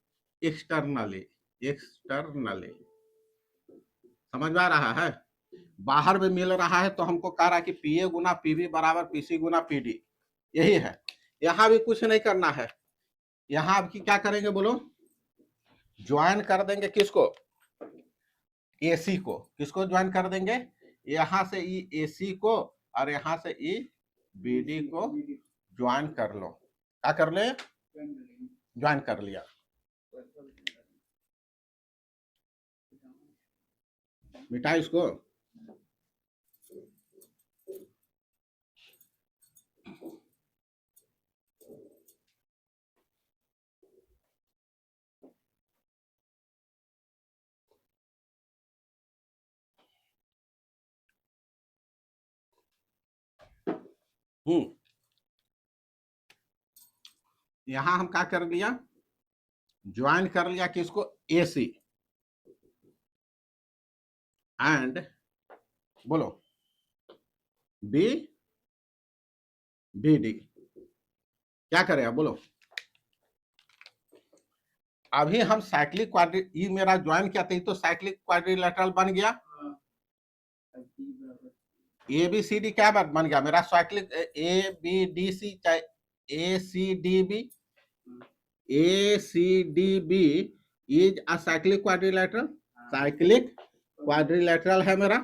एक्सटर्नली, एक्सटर्नली समझ में आ रहा है, बाहर में मिल रहा है, तो हमको कह रहा है कि पी ए गुना पी बी बराबर पी सी गुना पी डी, यही है। यहां भी कुछ नहीं करना है, यहां आपकी क्या करेंगे बोलो, ज्वाइन कर देंगे किसको, एसी को, किसको ज्वाइन कर देंगे, यहां से ई एसी को और यहां से ई बीडी को ज्वाइन कर लो, क्या कर ले, ज्वाइन कर लिया, मिटा इसको। यहां हम क्या कर लिया, ज्वाइन कर लिया किसको, एसी एंड बोलो बी बी डी, क्या करें अब बोलो, अभी हम साइक्लिक क्वाड्री, ई मेरा ज्वाइन किया था तो साइक्लिक क्वाड्रिलेटरल बन गया, ए बी सी डी क्या बन गया मेरा, cyclic A B D C, चाहे A C D B, A C D B is a cyclic quadrilateral, cyclic quadrilateral है मेरा,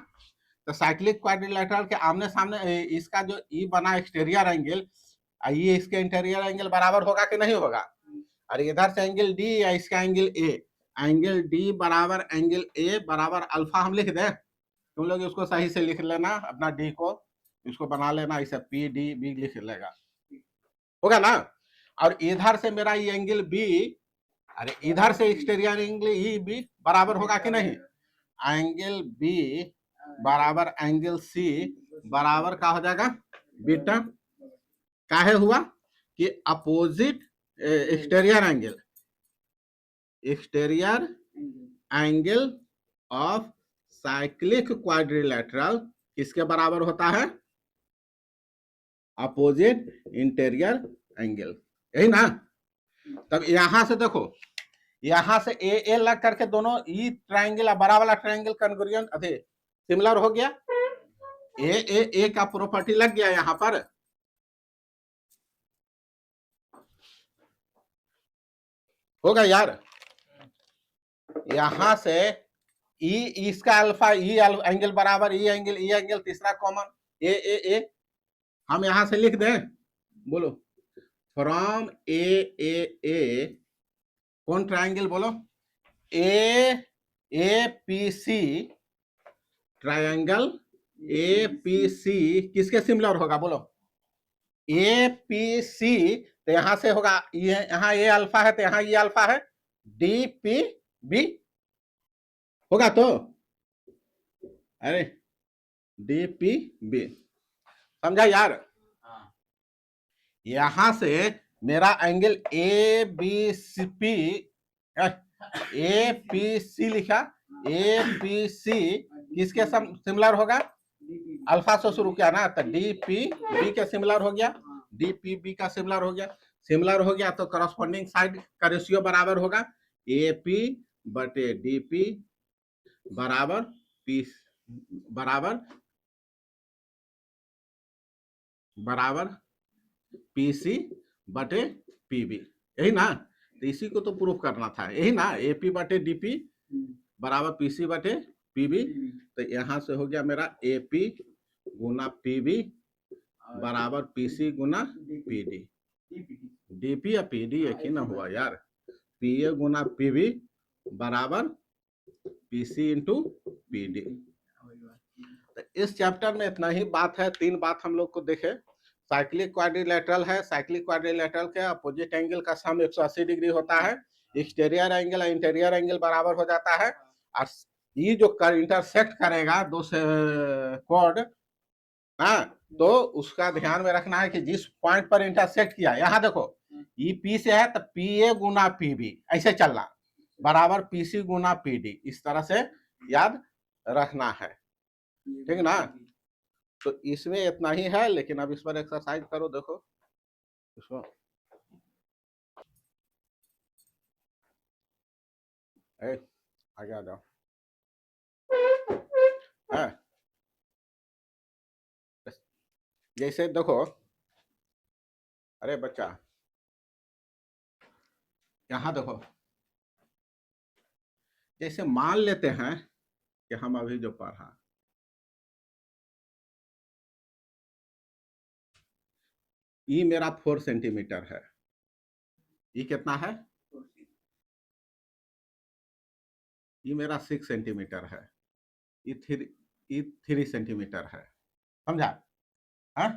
तो साइक्लिक क्वाड्रिलेटरल के आमने सामने इसका जो ई बना एक्सटीरियर एंगल, ये इसके इंटीरियर एंगल बराबर होगा कि नहीं होगा, और इधर से एंगल डी या इसका एंगल ए, एंगल डी बराबर एंगल ए बराबर अल्फा हम लिख दें, तुम लोग इसको सही से लिख लेना, अपना डी को इसको बना लेना, इसे पी डी बी लिख लेगा, होगा ना। और इधर से मेरा ये एंगल बी, अरे इधर से एक्सटीरियर एंगल ई बी बराबर होगा कि नहीं, एंगल बी बराबर एंगल सी बराबर क्या हो जाएगा बीटा, काहे हुआ कि opposite exterior angle of cyclic quadrilateral किसके बराबर होता है, अपोजिट इंटीरियर एंगल, यही ना। तब यहां से देखो, यहां से ए लग करके दोनों ई ट्रायंगल बड़ा वाला ट्रायंगल कन्ग्रुएंट अरे सिमिलर हो गया, ए का प्रॉपर्टी लग गया यहां पर, होगा यार। यहां से ई इसका अल्फा ई एंगल बराबर ई एंगल तीसरा कॉमन ए हम यहां से लिख दें, बोलो फ्रॉम ए कौन ट्रायंगल बोलो, A P C triangle A P C किसके सिमिलर होगा बोलो, ए पी सी, तो यहां से होगा ये, यहां ए अल्फा है तो यहां ये अल्फा है, डी पी बी होगा, तो अरे डी पी बी समझा यार। यहां से मेरा angle A B C P, A P C लिखा, ए पी सी किसके सिमिलर होगा, अल्फा से शुरू किया ना, तो डी पी बी के सिमिलर हो गया, डी पी बी का सिमिलर हो गया, तो करस्पॉन्डिंग साइड का रेशियो बराबर होगा ए पी बटे डी पी बराबर पी बराबर पीसी बटे पीबी, यही ना। तो इसी को तो प्रूफ करना था, यही ना, एपी बटे डीपी बराबर पीसी बटे पीबी, तो यहां से हो गया मेरा एपी गुना पीबी बराबर पीसी गुना पीडी, डीपी या पीडी एक ही ना हुआ यार, पीए गुना पीबी बराबर पीसी इंटू पीडी। तो इस चैप्टर में इतना ही बात है, 3 बात हम लोग को देखे, साइक्लिक क्वाड्रिलेटरल है, साइक्लिक क्वाड्रिलेटरल के अपोजिट एंगल का सम 180 डिग्री होता है, एक्सटीरियर एंगल इंटीरियर एंगल बराबर हो जाता है, और ये जो इंटरसेक्ट करेगा दो से कॉर्ड, हाँ, तो उसका ध्यान में रखना है कि जिस पॉइंट पर इंटरसेक्ट किया, यहाँ देखो ये पी से है तो पी ए गुना पी बी ऐसे चलना बराबर पीसी गुना पीडी, इस तरह से याद रखना है, ठीक ना। तो इसमें इतना ही है, लेकिन अब इस पर एक्सरसाइज करो, देखो इसको आगे आ जाओ, जैसे देखो, अरे बच्चा यहां देखो, जैसे मान लेते हैं कि हम अभी जो पढ़ा, ये मेरा 4 सेंटीमीटर है, ये कितना है, ये मेरा 6 सेंटीमीटर है, ये 3 सेंटीमीटर है, समझा, है?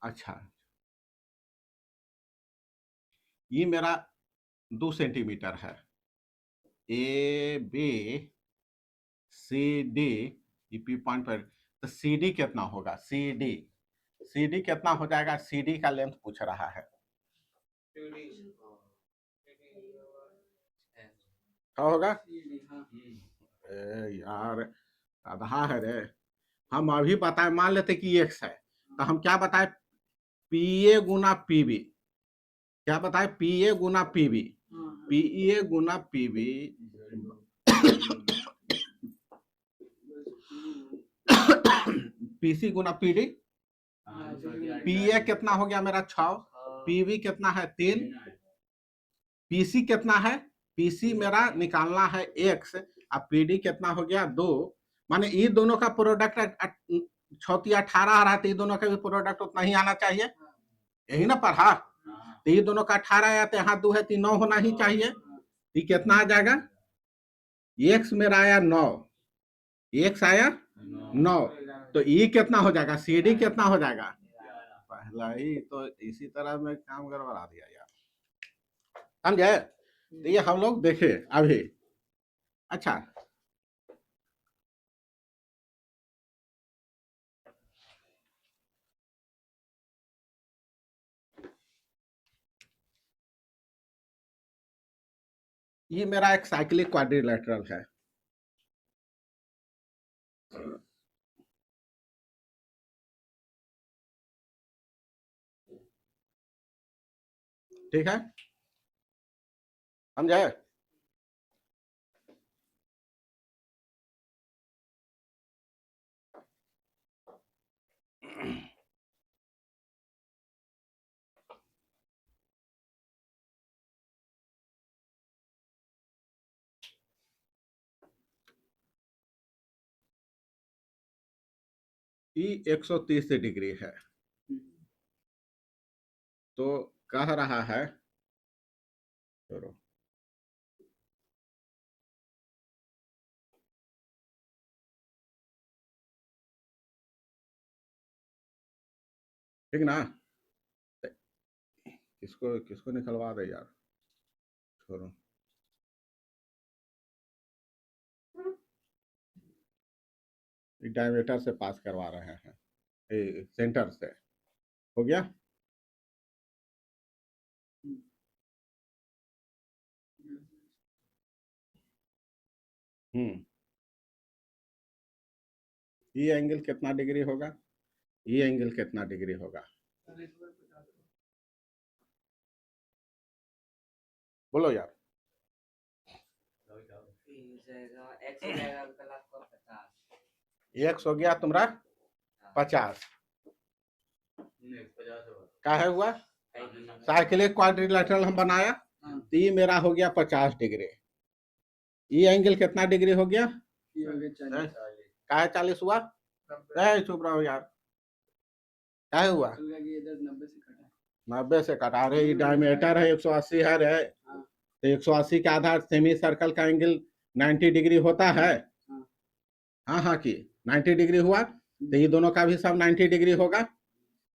अच्छा, ये मेरा 2 सेंटीमीटर है, A B C D, P point पर, तो सी डी कितना होगा, सी डी कितना हो जाएगा, सी डी का लेंथ पूछ रहा है, क्या होगा यार, आधा है रे, हम अभी बताए, मान लेते कि एक्स है, तो हम क्या बताए, पी ए गुना पीबी, क्या बताए, पी ए गुना पीबी, पी ए गुना पीबी पीसी गुना पीडी, पीए कितना हो गया मेरा 6, पीवी कितना है 3, पीसी कितना है, पीसी मेरा निकालना है x, अब पीडी कितना हो गया 2, माने ये दोनों का प्रोडक्ट 18 आ रहा है, तो ये दोनों का भी प्रोडक्ट उतना ही आना चाहिए, यही ना पढ़ा, तो ये दोनों का 18 आया, तो यहाँ 2 है तो 9 होना ही चाहिए, ये कितना आ जाएगा, एक्स मेरा आया 9, एक्स आया 9, तो ई कितना हो जाएगा, सी डी कितना हो जाएगा, पहला ही तो इसी तरह में काम गड़बड़ा दिया यार, समझे। तो ये हम लोग देखे अभी। अच्छा, ये मेरा एक साइक्लिक क्वाड्रिलेटरल है, ठीक है, समझे। ई 130 डिग्री है, तो कह रहा है, चलो ठीक ना, किसको किसको निकलवा दे यार, छोड़ो, डायमीटर से पास करवा रहे हैं, सेंटर से, हो गया। ये एंगल कितना डिग्री होगा, ये एंगल कितना डिग्री होगा, बोलो यार। एक्स हो गया तुम्हारा 50, क्या है हुआ, साइक्लिक क्वाड्रिलेटरल हम बनाया, तो ये मेरा हो गया 50 डिग्री, ये एंगल कितना डिग्री हो गया, क्या है 40 हुआ, चुप रहो यार, क्या हुआ, 90 से कटा, अरे ये डायमीटर है 180 है रे, तो 180 के आधार सेमी सर्कल का एंगल 90 डिग्री होता है, हाँ हाँ की 90 डिग्री हुआ, तो ये दोनों का भी सम 90 डिग्री होगा,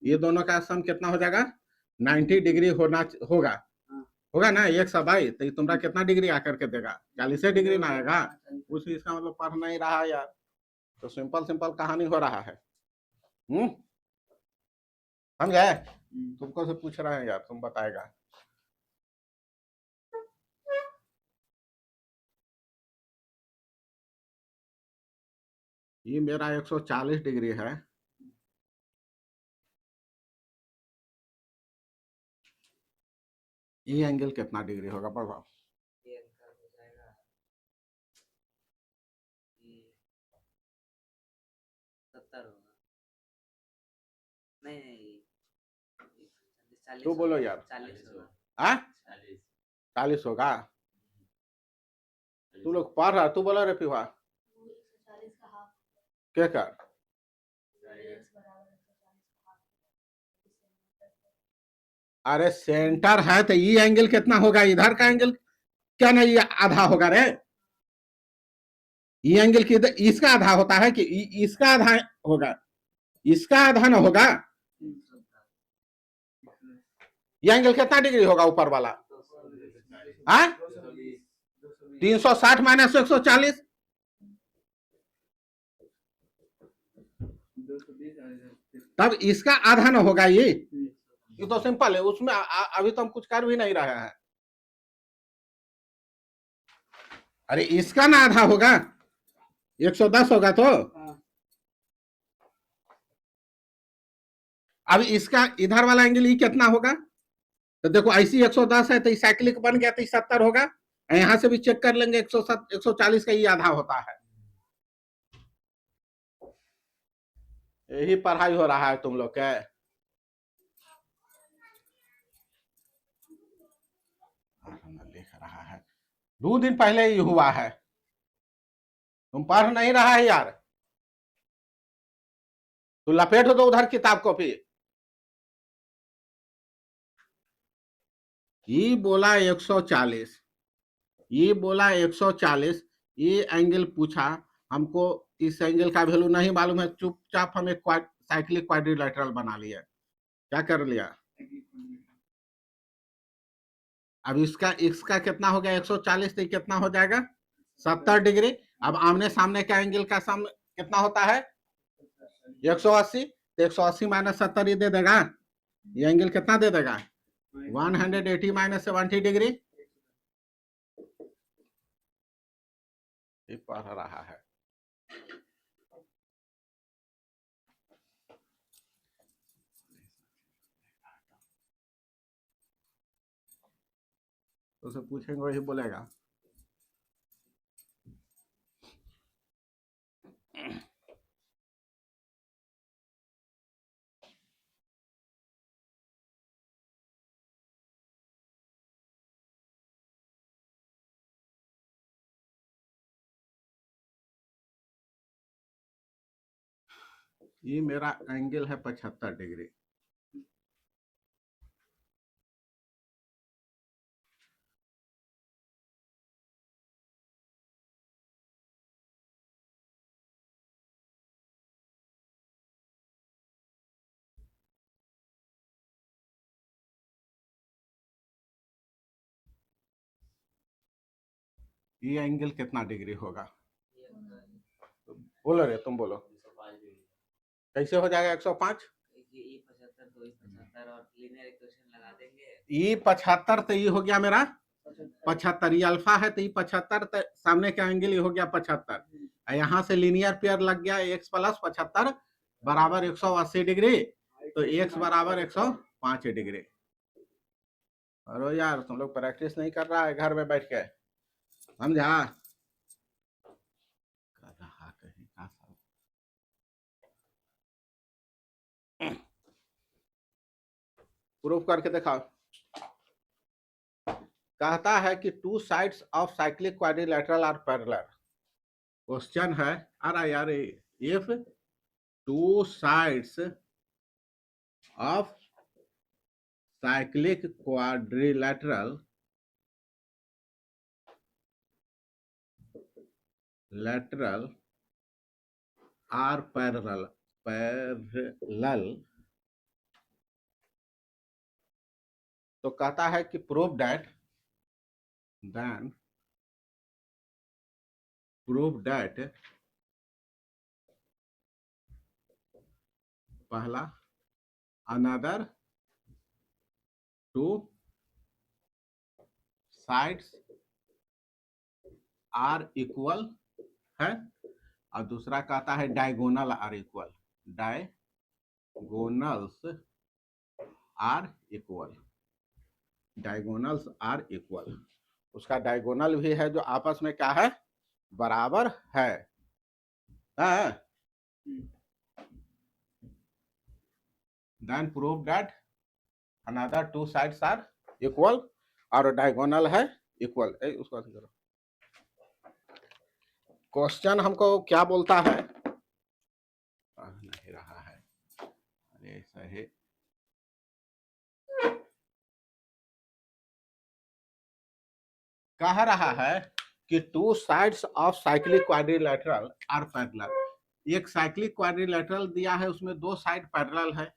ये दोनों का सम कितना हो जाएगा, 90 डिग्री होना होगा, होगा ना, एक सब आई तो तुम्हारा कितना डिग्री आकर के देगा, 40 डिग्री ना आएगा, कुछ इसका मतलब पढ़ नहीं रहा यार, तो सिंपल सिंपल कहानी हो रहा है, समझे, तुमको से पूछ रहे हैं यार, तुम बताएगा। ये मेरा 140 डिग्री है, ये एंगल कितना डिग्री होगा बताओ, तू बोलो यार, 40 होगा, तू लोग पढ़ रहा, तू बोलो रे पिवा, क्या कर, अरे सेंटर है तो ये एंगल कितना होगा, इधर का एंगल क्या नहीं, ये आधा होगा रे, ये एंगल की इसका आधा होता है कि इसका आधा होगा, इसका आधा ना होगा, ये एंगल कितना डिग्री होगा ऊपर वाला, 360 माइनस 140, तब इसका आधा ना होगा, ये तो सिंपल है, उसमें अभी तो हम कुछ कर भी नहीं रहे हैं, अरे इसका ना आधा होगा, 110 होगा, तो अब इसका इधर वाला एंगल ये कितना होगा, तो देखो ऐसी 110 है तो साइक्लिक बन गया तो 70 होगा, यहां से भी चेक कर लेंगे, 140 का ये आधा होता है, यही पढ़ाई हो रहा है तुम लोग के, लिख रहा है 2 दिन पहले ही हुआ है, तुम पढ़ नहीं रहा है यार, तो लपेट दो उधर किताब कॉपी, ये बोला 140, ये बोला 140, ये एंगल पूछा हमको, इस एंगल का वैल्यू नहीं मालूम है, चुपचाप हम एक साइक्लिक क्वाड्रिलेटरल बना लिया। क्या कर लिया? अब इसका कितना हो गया 140, तो कितना हो जाएगा 70 डिग्री। अब आमने सामने का एंगल का सम कितना होता है 180, तो 180 माइनस 70 ये दे देगा, ये एंगल कितना दे देगा 180 माइनस 70 डिग्री। ये पढ़ रहा है। तो उसे पूछेंगे वही बोलेगा। ये मेरा एंगल है 75 डिग्री। ये एंगल कितना डिग्री होगा? बोलो रे, तुम बोलो कैसे हो जाएगा 105? ये 75 तो ये हो गया मेरा 75, ये अल्फा है तो ये 75, तो सामने का एंगल ये हो गया 75। यहाँ से लीनियर पेयर लग गया x प्लस 75 बराबर 180 डिग्री, तो x बराबर 105 डिग्री। अरे यार तुम लोग प्रैक्टिस नहीं कर रहा है घर में बैठ के, समझा? प्रूफ करके दिखाओ। कहता है कि two sides of cyclic quadrilateral are parallel. Question है, अरे यार, if two sides of cyclic quadrilateral are parallel तो कहता है कि प्रूव दैट पहला another two sides are equal है, और दूसरा कहता है diagonal are equal, diagonals are equal. उसका डायगोनल भी है जो आपस में क्या है बराबर है। Then prove that another two sides are equal और डायगोनल है इक्वल। उसको करो। क्वेश्चन हमको क्या बोलता है, नहीं रहा है, अरे सही कह रहा है कि two sides of cyclic quadrilateral are parallel. एक साइक्लिक क्वाड्रिलेटरल दिया है, उसमें दो साइड पैरेलल है,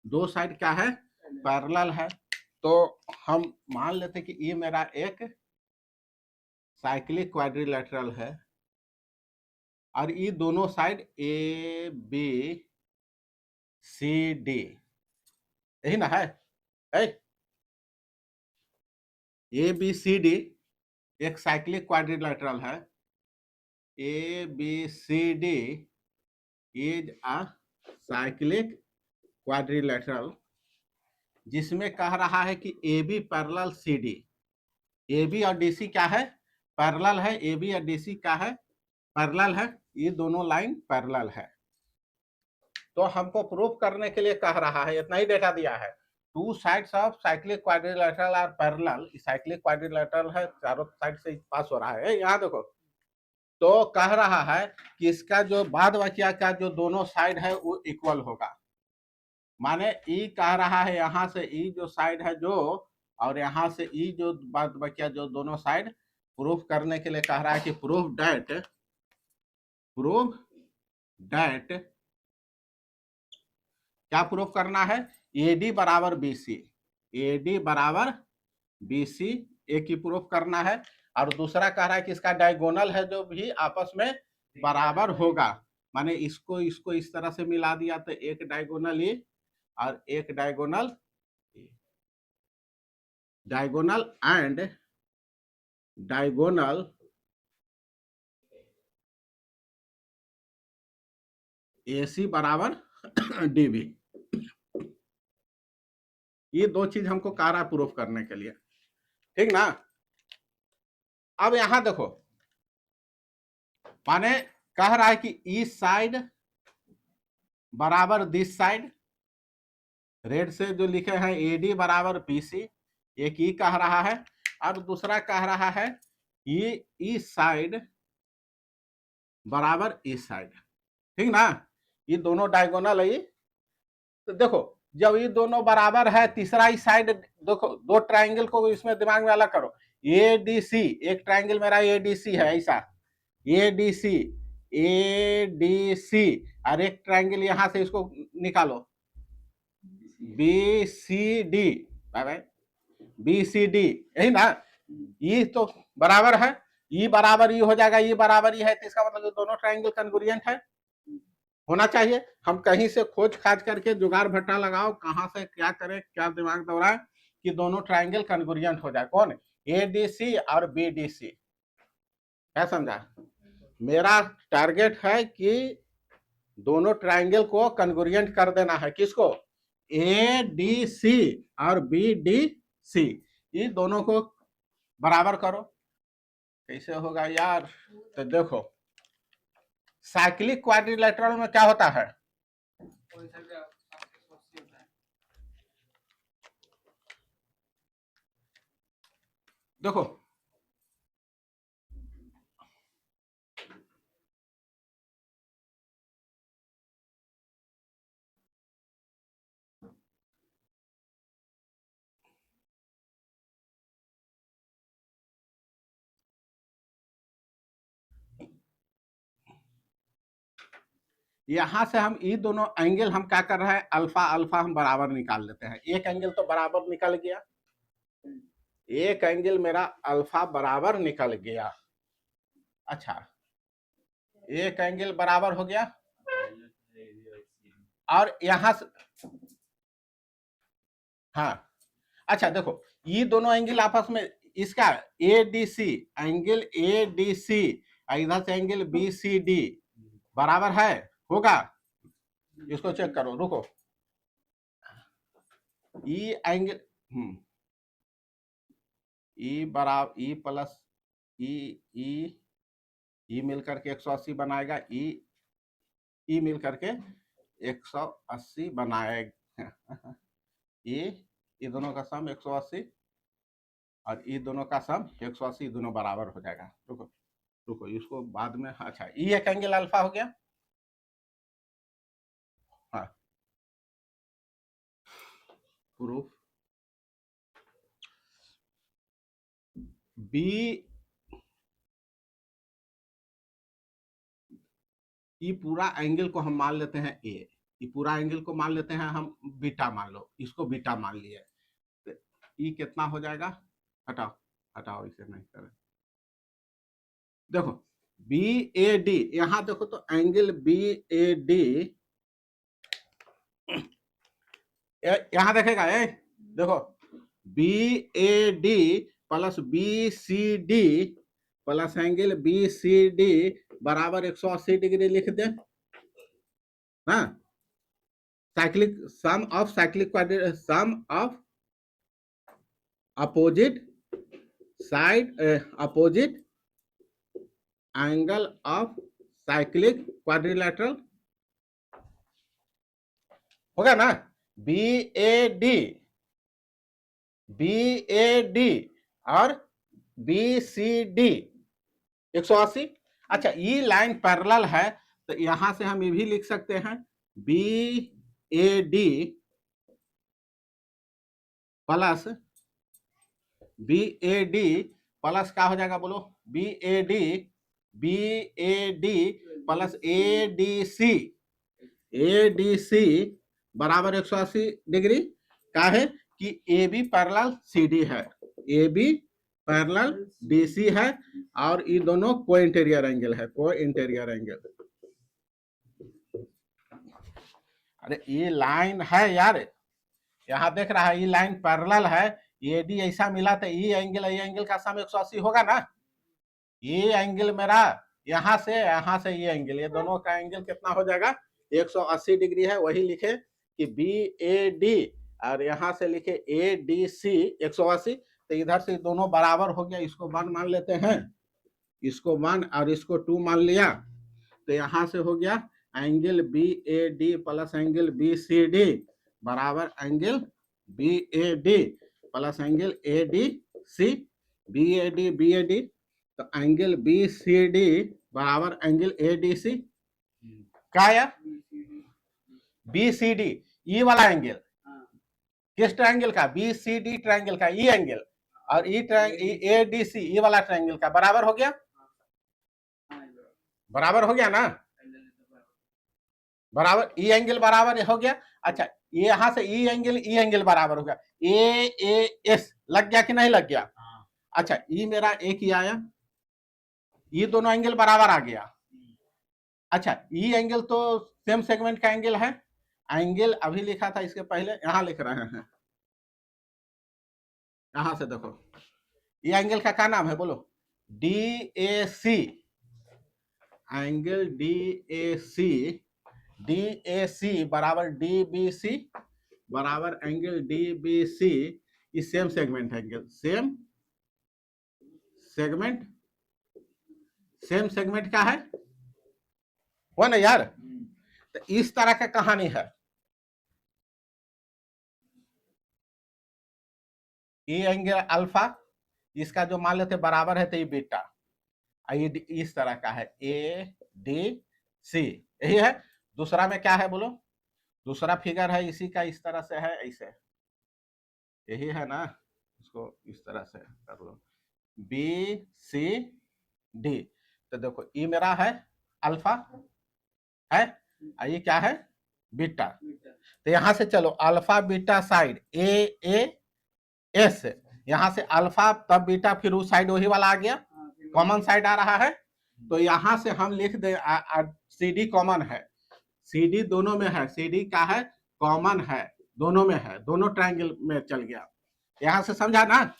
दो साइड क्या है पैरेलल है। तो हम मान लेते कि ये मेरा एक साइक्लिक क्वाड्रिलेटरल है और ये दोनों side A B C D, यही ना है, ए बी सी डी एक साइक्लिक क्वाड्रिलेटरल है। A B C D is a cyclic quadrilateral जिसमें कह रहा है कि A B parallel C D, A B और डी सी क्या है पैरेलल है, ए बी और डी सी क्या है पैरेलल है, ये दोनों लाइन पैरेलल है। तो हमको प्रूफ करने के लिए कह रहा है, इतना ही डेटा दिया है, two sides of cyclic quadrilateral are parallel. Cyclic quadrilateral है, चारों साइड से पास हो रहा है, यहाँ देखो। तो कह रहा है कि इसका जो बाद बचिया का जो दोनों साइड है वो इक्वल होगा, माने ई कह रहा है यहाँ से ई जो साइड है जो, और यहाँ से ई जो बाद बचिया जो दोनों साइड प्रूफ करने के लिए कह रहा है कि प्रूफ डैट क्या प्रूफ करना है, AD बराबर BC, AD बराबर BC एक ही प्रूफ करना है। और दूसरा कह रहा है कि इसका डायगोनल है जो भी आपस में बराबर होगा, माने इसको इसको इस तरह से मिला दिया तो एक डायगोनल ए और एक डायगोनल एंड डायगोनल AC बराबर DB। ये दो चीज हमको कह रहा है प्रूफ करने के लिए, ठीक ना। अब यहां देखो, माने कह रहा है कि इस साइड बराबर दिस साइड, रेड से जो लिखे हैं AD बराबर BC, एक ही कह रहा है। और दूसरा कह रहा है ये इस साइड बराबर इस साइड, ठीक ना। ये दोनों डायगोनल है। तो देखो जब ये दोनों बराबर है, तीसरा इस साइड देखो, दो ट्राइंगल को इसमें दिमाग में अलग करो। ADC, एक ट्राइंगल मेरा ADC है ऐसा, ADC और एक ट्राइंगल यहां से इसको निकालो BCD, BCD, यही ना। ये तो बराबर है, ये बराबर ये हो जाएगा, ये बराबर ये है, तो इसका मतलब दोनों ट्राइंगल कन्ग्रुएंट है, होना चाहिए। हम कहीं से खोज खाज करके जुगाड़ भट्टा लगाओ, कहां से क्या करें, क्या दिमाग दौड़ाए कि दोनों ट्राइंगल कन्ग्रुएंट हो जाए। कौन, ADC और BDC, क्या समझा। मेरा टारगेट है कि दोनों ट्राइंगल को कन्ग्रुएंट कर देना है। किसको, ADC और BDC, ये दोनों को बराबर करो। कैसे होगा यार, तो देखो साइक्लिक क्वाड्रिलेटरल में क्या होता है, देखो यहां से हम ये दोनों एंगल हम क्या कर रहे हैं, अल्फा अल्फा हम बराबर निकाल लेते हैं। एक एंगल तो बराबर निकल गया, एक एंगल मेरा अल्फा बराबर निकल गया। अच्छा, एक एंगल बराबर हो गया। और यहां से हाँ, अच्छा देखो ये दोनों एंगल आपस में, इसका ADC एंगल ADC इधर से एंगल BCD बराबर है, होगा। इसको चेक करो, रुको। ई एंगल ई बराबर ई प्लस ई मिलकर के 180 बनाएगा, ई मिलकर के 180 बनाएगा। ये दोनों का सम 180 और ये दोनों का सम 180, दोनों बराबर हो जाएगा। रुको रुको, इसको बाद में। अच्छा, ये एक एंगल अल्फा हो गया। हाँ, प्रूफ बी, ये पूरा एंगल को हम मान लेते हैं A, ये पूरा एंगल को मान लेते हैं हम बीटा, मान लो इसको बीटा मान लिए। तो ये कितना हो जाएगा, हटाओ हटाओ, इसे नहीं करें। देखो BAD, यहां देखो तो एंगल BAD यहां देखेगा, देखो BAD plus BCD plus angle BCD बराबर 180 डिग्री लिख दे। हाँ, cyclic sum of cyclic sum of opposite side opposite angle of cyclic quadrilateral होगा ना। BAD और BCD 180। अच्छा, ये लाइन पैरेलल है तो यहां से हम ये भी लिख सकते हैं BAD प्लस BAD प्लस क्या हो जाएगा बोलो, B A D plus A D C बराबर 180 डिग्री का है कि A B parallel C D है, A B parallel D C है, और ये दोनों को इंटीरियर एंगल है, को इंटीरियर एंगल। अरे ये लाइन है यार, यहाँ देख रहा है ये लाइन पैरेलल है, ये डी ऐसा मिला तो ये एंगल का सम 180 होगा ना। ये एंगल मेरा यहाँ से ये एंगल, ये दोनों का एंगल कितना हो जाएगा 180 डिग्री है। वही लिखे कि बी ए डी और यहाँ से लिखे ए डी सी 180, तो इधर से दोनों बराबर हो गया। इसको 1 मान लेते हैं, इसको 1 और इसको 2 मान लिया, तो यहाँ से हो गया angle B A D plus angle B C D बराबर angle B A D plus angle A D C, B A D, तो एंगल बी सी डी बराबर एंगल ए डी सी। क्या है बी सी डी, ई वाला एंगल, किस ट्रायंगल का, बी सी डी ट्रायंगल का ई एंगल, और ई ए डी सी ई वाला ट्रायंगल का बराबर हो गया, बराबर हो गया ना, बराबर ई एंगल बराबर हो गया। अच्छा ये यहाँ से ई एंगल बराबर हो गया, ए एस लग गया कि नहीं लग गया। अच्छा ई मेरा एक ही आया, ये दोनों एंगल बराबर आ गया। अच्छा ई एंगल तो सेम सेगमेंट का एंगल है, एंगल अभी लिखा था इसके पहले, यहां लिख रहे हैं, यहां से देखो ये एंगल का क्या नाम है बोलो, D A C, angle D A C बराबर डी बी सी बराबर एंगल डी बी सी, ये same segment angle, same segment का है वो ना यार। तो इस तरह का कहानी है, ये एंगल अल्फा, इसका जो मान लेते बराबर है तो ये बीटा, ये इस तरह का है ए डी सी, यही है। दूसरा में क्या है बोलो, दूसरा फिगर है इसी का, इस तरह से है, ऐसे यही है ना, इसको इस तरह से कर लो, बी सी डी। तो देखो ये मेरा है अल्फा है, ये क्या है बीटा। तो यहां से चलो alpha beta side A S, यहां से अल्फा तब बीटा, फिर उस साइड वही वाला आ गया, कॉमन साइड आ रहा है। तो यहां से हम लिख दे सी डी कॉमन है, सी डी दोनों में है, सी डी का है कॉमन है, दोनों में है, दोनों ट्रायंगल में चल गया। यहां से समझा ना,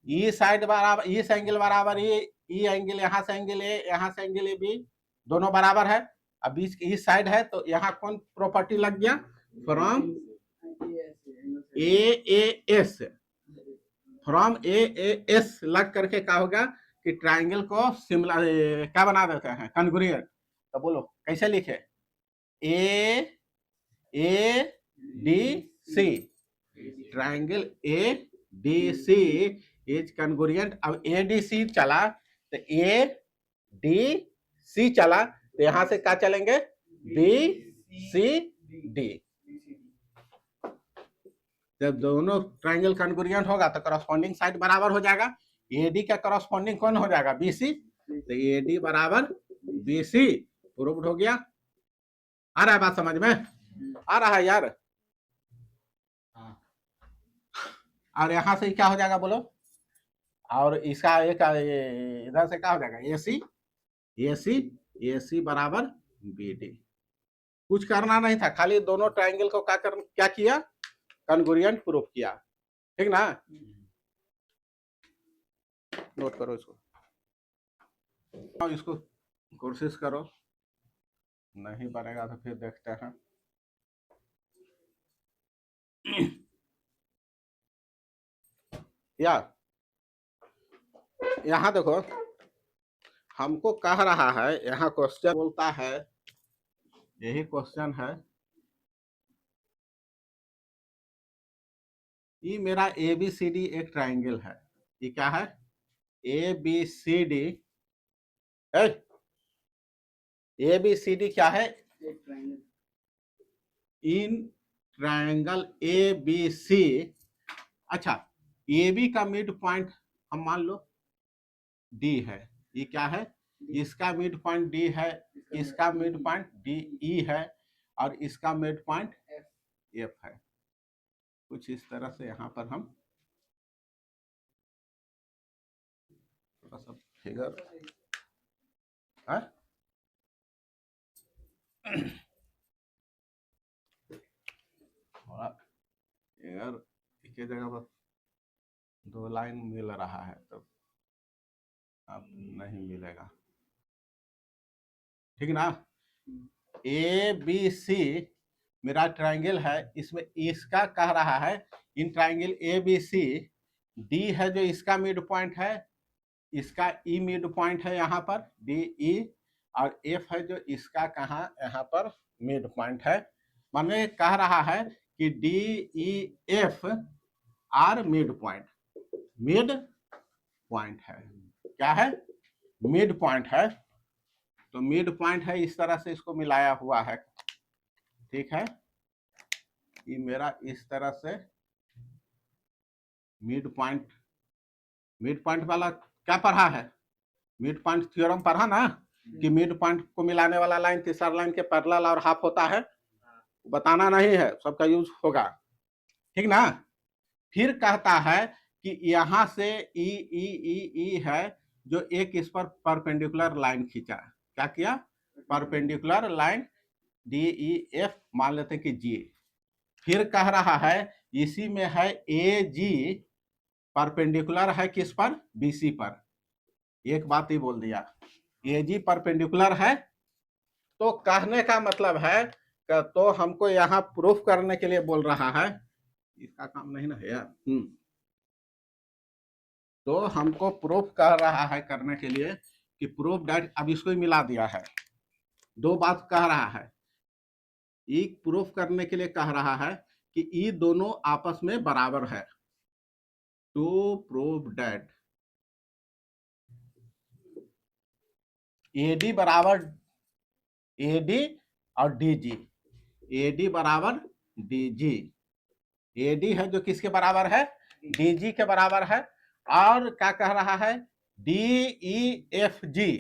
ई साइड बराबर इस एंगल बराबर ई एंगल, यहाँ से एंगल ए, यहाँ से एंगल ए बी, दोनों बराबर है। अब बीच की इस साइड है, तो यहाँ कौन प्रॉपर्टी लग गया, from A S, from A S लग करके क्या होगा कि ट्रायंगल को सिमिलर क्या बना देते हैं, कॉन्ग्रुएंट। तो बोलो कैसे लिखे, A D C, triangle A D C is congruent. अब ए डी सी चला तो ए डी सी चला, तो यहां से क्या चलेंगे, बी सी डी। जब दोनों ट्रायंगल कॉन्ग्रुएंट होगा तो करस्पॉन्डिंग साइड बराबर हो जाएगा, ए डी का करस्पॉन्डिंग कौन हो जाएगा, बी सी, तो ए डी बराबर बी सी, प्रूव्ड हो गया। आ रहा है बात समझ में, आ रहा है यार। और यहां से क्या हो जाएगा बोलो, और इसका एक इधर से क्या हो जाएगा, ए सी बराबर बी डी। कुछ करना नहीं था, खाली दोनों ट्रायंगल को क्या किया, कॉन्ग्रुएंट प्रूव किया, ठीक ना। नोट करो इसको कोशिश करो, नहीं बनेगा तो फिर देखते हैं। यार यहाँ देखो, हमको कह रहा है, यहाँ क्वेश्चन बोलता है, यही क्वेश्चन है, ये मेरा ए बी सी डी एक ट्रायंगल है, ये क्या है, A B C D, A B C D क्या है, in triangle A B C. अच्छा ए बी का मिड पॉइंट हम मान लो डी है, ये क्या है, इसका मिड पॉइंट डी है, इसका मिड पॉइंट डी ई है, और इसका मिड पॉइंट एफ है। कुछ इस तरह से यहाँ पर हम थोड़ा सा फिगर है, और अगर एक ही जगह पर दो लाइन मिल रहा है तो अब नहीं मिलेगा, ठीक ना। ए बी सी मेरा ट्रायंगल है, इसमें इसका कह रहा है in triangle A B C, D है जो इसका मिड पॉइंट है, इसका ई मिड पॉइंट है यहाँ पर डी ई, और एफ है जो इसका कहाँ यहाँ पर मिड पॉइंट है। माने कह रहा है कि D E F R mid point, mid point है, क्या है, मिड पॉइंट है। तो मिड पॉइंट है, इस तरह से इसको मिलाया हुआ है, ठीक है। ये मेरा इस तरह से मिड पॉइंट वाला क्या पढ़ा है, मिड पॉइंट थ्योरम पढ़ा ना, कि मिड पॉइंट को मिलाने वाला लाइन तीसरा लाइन के पैरेलल और हाफ होता है, बताना नहीं है, सबका यूज होगा, ठीक ना। फिर कहता है कि यहां से ई ई ई ई है जो एक इस पर परपेंडिकुलर लाइन खींचा, क्या किया, perpendicular line D E F मान लेते कि जी। फिर कह रहा है इसी में है ए जी परपेंडिकुलर है किस पर, बीसी पर। एक बात ही बोल दिया, ए जी परपेंडिकुलर है, तो कहने का मतलब है कि तो हमको यहाँ प्रूफ करने के लिए बोल रहा है, इसका काम नहीं ना है यार, तो हमको प्रूफ कर रहा है करने के लिए कि प्रूफ दैट, अब इसको ही मिला दिया है, दो बात कह रहा है, एक प्रूफ करने के लिए कह रहा है कि ये दोनों आपस में बराबर है, टू प्रूव दैट एडी बराबर एडी और डीजी, एडी बराबर डीजी, एडी है जो किसके बराबर है, डीजी के बराबर है, और क्या कह रहा है, D E F G,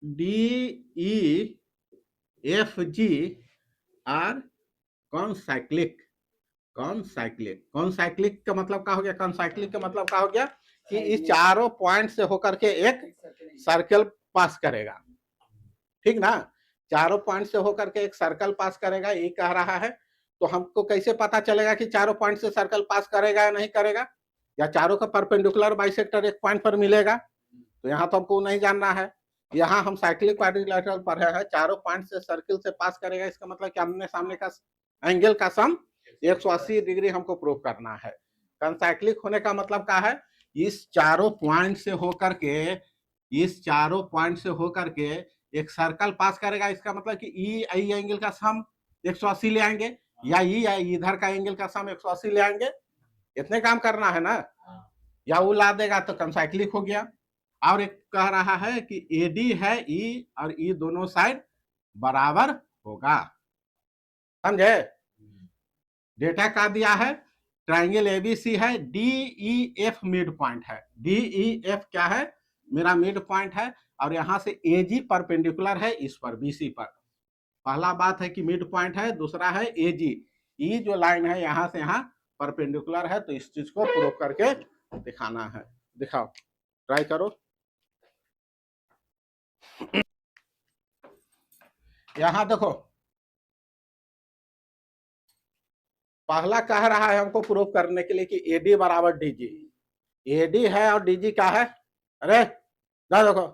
D E F G are concyclic, concyclic का मतलब क्या हो गया, कॉन्साइक्लिक का मतलब क्या हो गया कि इस चारों पॉइंट से होकर के एक सर्कल पास करेगा, ठीक ना, चारों पॉइंट से होकर के एक सर्कल पास करेगा, ये कह रहा है। तो हमको कैसे पता चलेगा कि चारों पॉइंट से सर्कल पास करेगा या नहीं करेगा, या चारों का परपेंडिकुलर बाइसेक्टर एक पॉइंट पर मिलेगा, तो यहाँ तो हमको नहीं जानना है। यहाँ हम साइक्लिक क्वाड्रिलेटरल पढ़े हैं, चारों पॉइंट से सर्कल से पास करेगा, इसका मतलब कि आमने सामने का एंगल का सम 180 डिग्री हमको प्रूव करना है। कंसाइक्लिक होने का मतलब क्या है, इस चारों पॉइंट से होकर के, इस चारों पॉइंट से होकर के एक सर्कल पास करेगा, इसका मतलब कि ई एंगल का सम 180 ले आएंगे, या इधर का एंगल का सम 180 ले आएंगे, इतने काम करना है ना, या वो ला देगा तो कंसाइक्लिक हो गया। और एक कह रहा है कि एडी है ई, और ई दोनों साइड बराबर होगा, समझे। डेटा का दिया है, ट्राइंगल एबीसी है, D E F mid point है, डी ई एफ क्या है, मेरा मिड पॉइंट है, और यहां से ए जी परपेंडिकुलर है इस पर बीसी पर। पहला बात है कि मिड पॉइंट है, दूसरा है ए जी, ई जो लाइन है यहां से यहां परपेंडिकुलर है, तो इस चीज को प्रूव करके दिखाना है। दिखाओ, ट्राई करो। यहां देखो, पहला कह रहा है हमको प्रूव करने के लिए कि एडी बराबर डीजी, एडी है और डीजी क्या है, अरे ना देखो,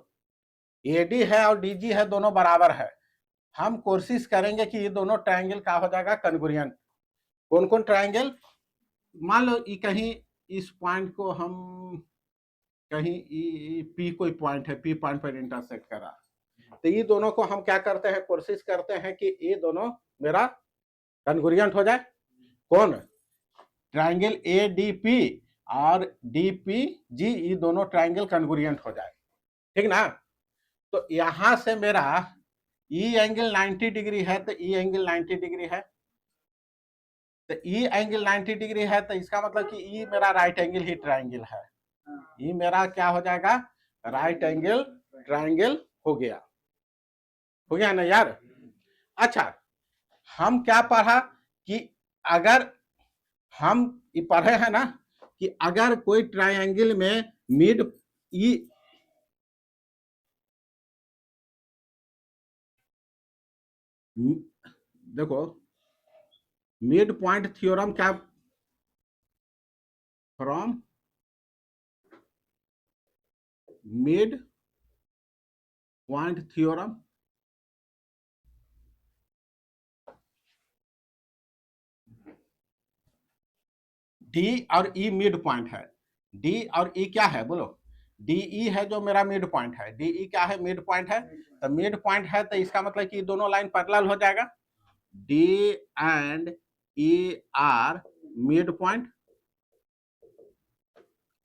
एडी है और डीजी है, दोनों बराबर है। हम कोशिश करेंगे कि ये दोनों ट्रायंगल क्या हो जाएगा, कन्ग्रुएंट। कौन कौन ट्रायंगल, मान लो ये कहीं इस पॉइंट को हम कहीं पी कोई पॉइंट है, पी पॉइंट पर इंटरसेक्ट करा, तो ये दोनों को हम क्या करते हैं, कोशिश करते हैं कि ये दोनों मेरा कन्ग्रुएंट हो जाए। कौन, ट्रायंगल ए डी पी और डी पी जी, ये दोनों ट्रायंगल कन्ग्रुएंट हो जाए, ठीक ना। तो यहां से मेरा ई एंगल 90 डिग्री है, तो ई एंगल 90 डिग्री है, तो ई एंगल 90 डिग्री है, तो इसका मतलब कि ई मेरा राइट एंगल ही ट्रायंगल है, ये मेरा क्या हो जाएगा, राइट एंगल ट्रायंगल हो गया ना यार। अच्छा, हम क्या पढ़ा कि अगर हम ये पढ़े हैं ना कि अगर कोई ट्रायंगल में मिड ई देखो मिड पॉइंट थ्योरम क्या, from mid point theorem D और ई मिड पॉइंट है। डी और ई क्या है बोलो, डी ई है जो मेरा मिड पॉइंट है, डी ई क्या है, मिड पॉइंट है। तो मिड पॉइंट है तो इसका मतलब कि दोनों लाइन पैरेलल हो जाएगा, D and E R mid point,